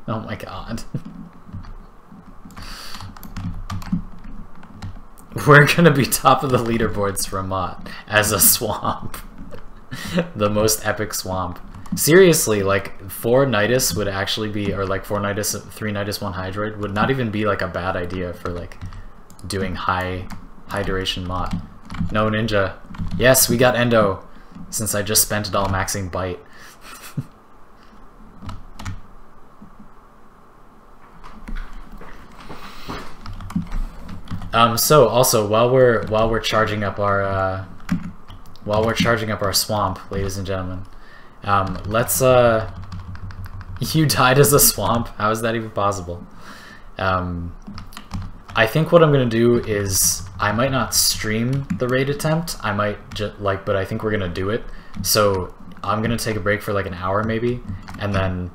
Speaker 1: Oh my god. We're gonna be top of the leaderboards for a mod as a swamp. The most epic swamp. Seriously, like 4 Nidus would actually be, or like 4 Nidus, 3 Nidus, 1 Hydroid would not even be like a bad idea for like doing high duration mod. No ninja. Yes, we got Endo, since I just spent it all maxing Bite. So also while we're charging up our swamp, ladies and gentlemen, Let's you died as a swamp? How is that even possible? I think what I'm gonna do is I might not stream the raid attempt. I might just but I think we're gonna do it. So I'm gonna take a break for like an hour maybe, and then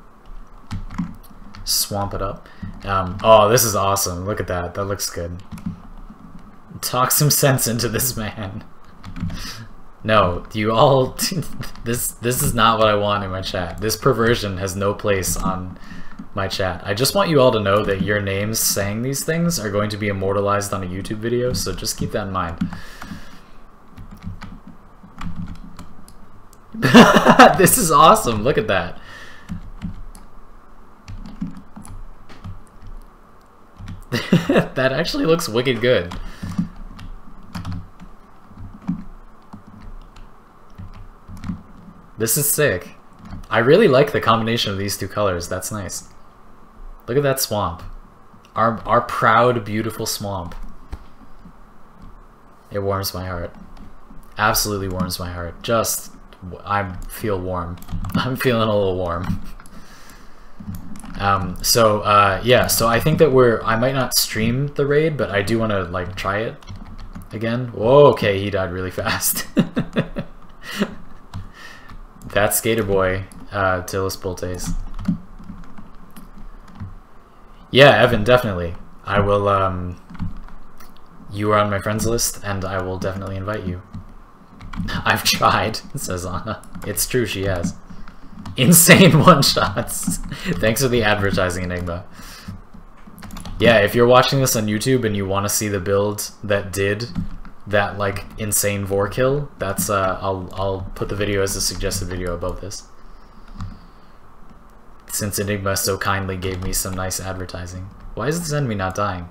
Speaker 1: swamp it up. Oh, this is awesome. Look at that. That looks good. Talk some sense into this man. No, you all... this is not what I want in my chat. This perversion has no place on my chat. I just want you all to know that your names saying these things are going to be immortalized on a YouTube video, so just keep that in mind. This is awesome. Look at that. That actually looks wicked good. This is sick. I really like the combination of these two colors. That's nice. Look at that swamp. Our proud, beautiful swamp. It warms my heart. Absolutely warms my heart. Just, I feel warm. I'm feeling a little warm. Yeah, so I think that I might not stream the raid, but I do want to, like, try it again. Whoa, okay, he died really fast. That's Skater Boy, Tillis Poltes. Yeah, Evan, definitely. I will, you are on my friends list, and I will definitely invite you. I've tried, says Anna. It's true, she has. Insane one-shots. Thanks for the advertising, Enigma. Yeah, if you're watching this on YouTube and you want to see the build that did that, like, insane vor kill, that's, I'll put the video as a suggested video above this. Since Enigma so kindly gave me some nice advertising. Why is this enemy not dying?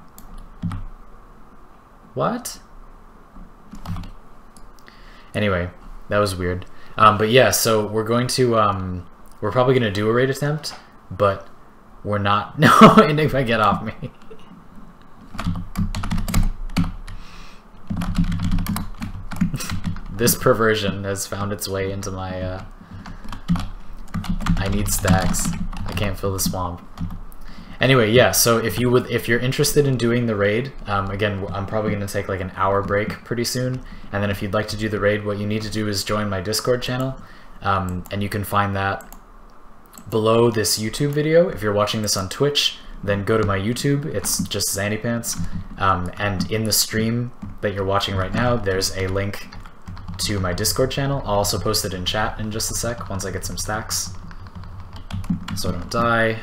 Speaker 1: What? Anyway, that was weird. But yeah, so we're going to, we're probably going to do a raid attempt, but we're not... No, Enigma, get off me. This perversion has found its way into my, I need stacks. I can't fill the swamp. Anyway, yeah, so if you're interested in doing the raid, again, I'm probably going to take like an hour break pretty soon, and then if you'd like to do the raid, what you need to do is join my Discord channel, and you can find that below this YouTube video. If you're watching this on Twitch, then go to my YouTube, it's just Zandypants, and in the stream that you're watching right now, there's a link to my Discord channel. I'll also post it in chat in just a sec, once I get some stacks, so I don't die.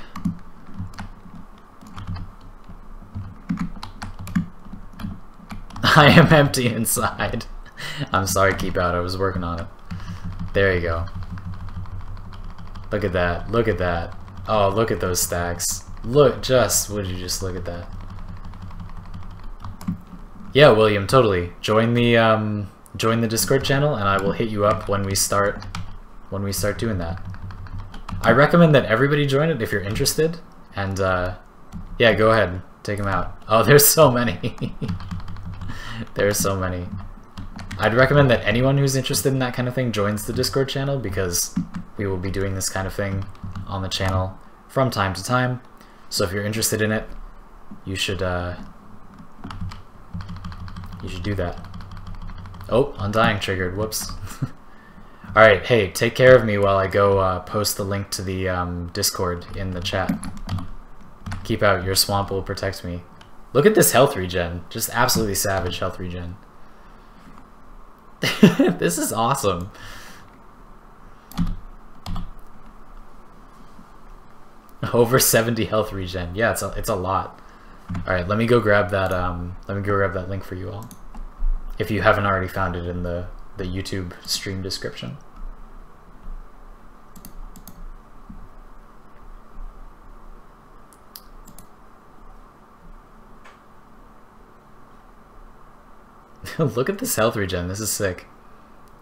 Speaker 1: I am empty inside. I'm sorry, Keep Out, I was working on it. There you go. Look at that, look at that. Oh, look at those stacks. Look, would you just look at that? Yeah, William, totally. Join the Discord channel, and I will hit you up when we start doing that. I recommend that everybody join it if you're interested, and yeah, go ahead, take them out. Oh, there's so many. There's so many. I'd recommend that anyone who's interested in that kind of thing joins the Discord channel, because we will be doing this kind of thing on the channel from time to time. So if you're interested in it, you should do that. Oh, Undying triggered. Whoops. Alright, hey, take care of me while I go post the link to the Discord in the chat. Keep Out, your swamp will protect me. Look at this health regen. Just absolutely savage health regen. This is awesome. Over 70 health regen. Yeah, it's a lot. All right, let me go grab that. Let me go grab that link for you all, if you haven't already found it in the YouTube stream description. Look at this health regen. This is sick.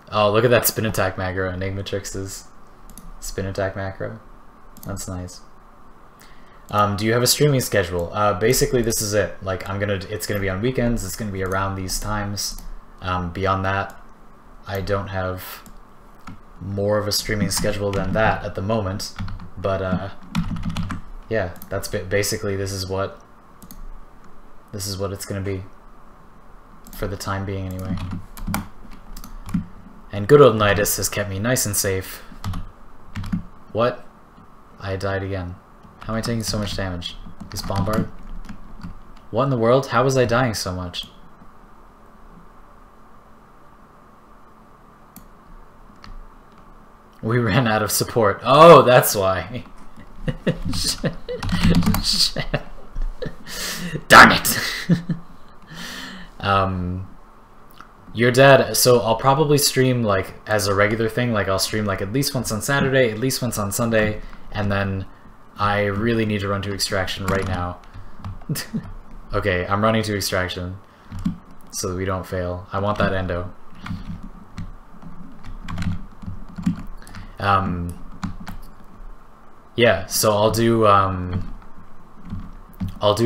Speaker 1: Oh, look at that spin attack macro. Enigmatrix's spin attack macro. That's nice. Do you have a streaming schedule? Basically, this is it. Like, it's gonna be on weekends. It's gonna be around these times. Beyond that, I don't have more of a streaming schedule than that at the moment, but yeah, that's basically this is what it's gonna be for the time being anyway. And good old Nidus has kept me nice and safe. What? I died again. How am I taking so much damage? This bombard? What in the world? How was I dying so much? We ran out of support. Oh, that's why. Shit. Darn it! Your dad, so I'll probably stream like as a regular thing, like I'll stream like at least once on Saturday, at least once on Sunday, and then I really need to run to extraction right now. Okay, I'm running to extraction so that we don't fail. I want that endo. Yeah, so I'll do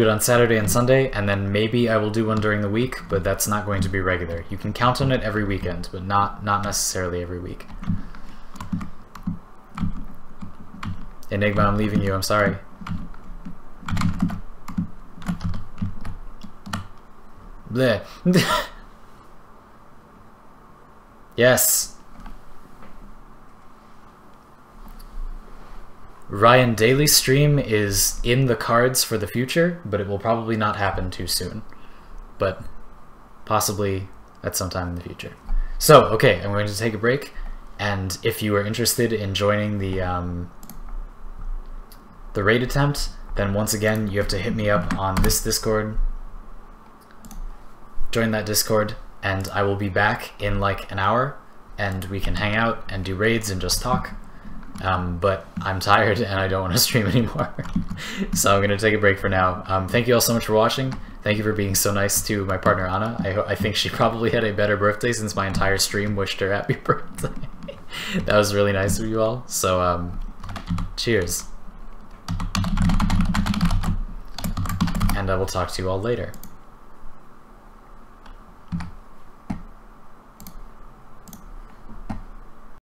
Speaker 1: it on Saturday and Sunday, and then maybe I will do one during the week, but that's not going to be regular. You can count on it every weekend, but not necessarily every week. Enigma, I'm leaving you, I'm sorry. Bleh. Yes. Ryan Daily stream is in the cards for the future, but it will probably not happen too soon. But possibly at some time in the future. So, okay, I'm going to take a break, and if you are interested in joining the raid attempt, then once again you have to hit me up on this Discord. Join that Discord, and I will be back in like an hour, and we can hang out and do raids and just talk. But I'm tired and I don't want to stream anymore. So I'm going to take a break for now. Thank you all so much for watching. Thank you for being so nice to my partner Anna. I think she probably had a better birthday since my entire stream wished her happy birthday. That was really nice of you all. So cheers. And I will talk to you all later.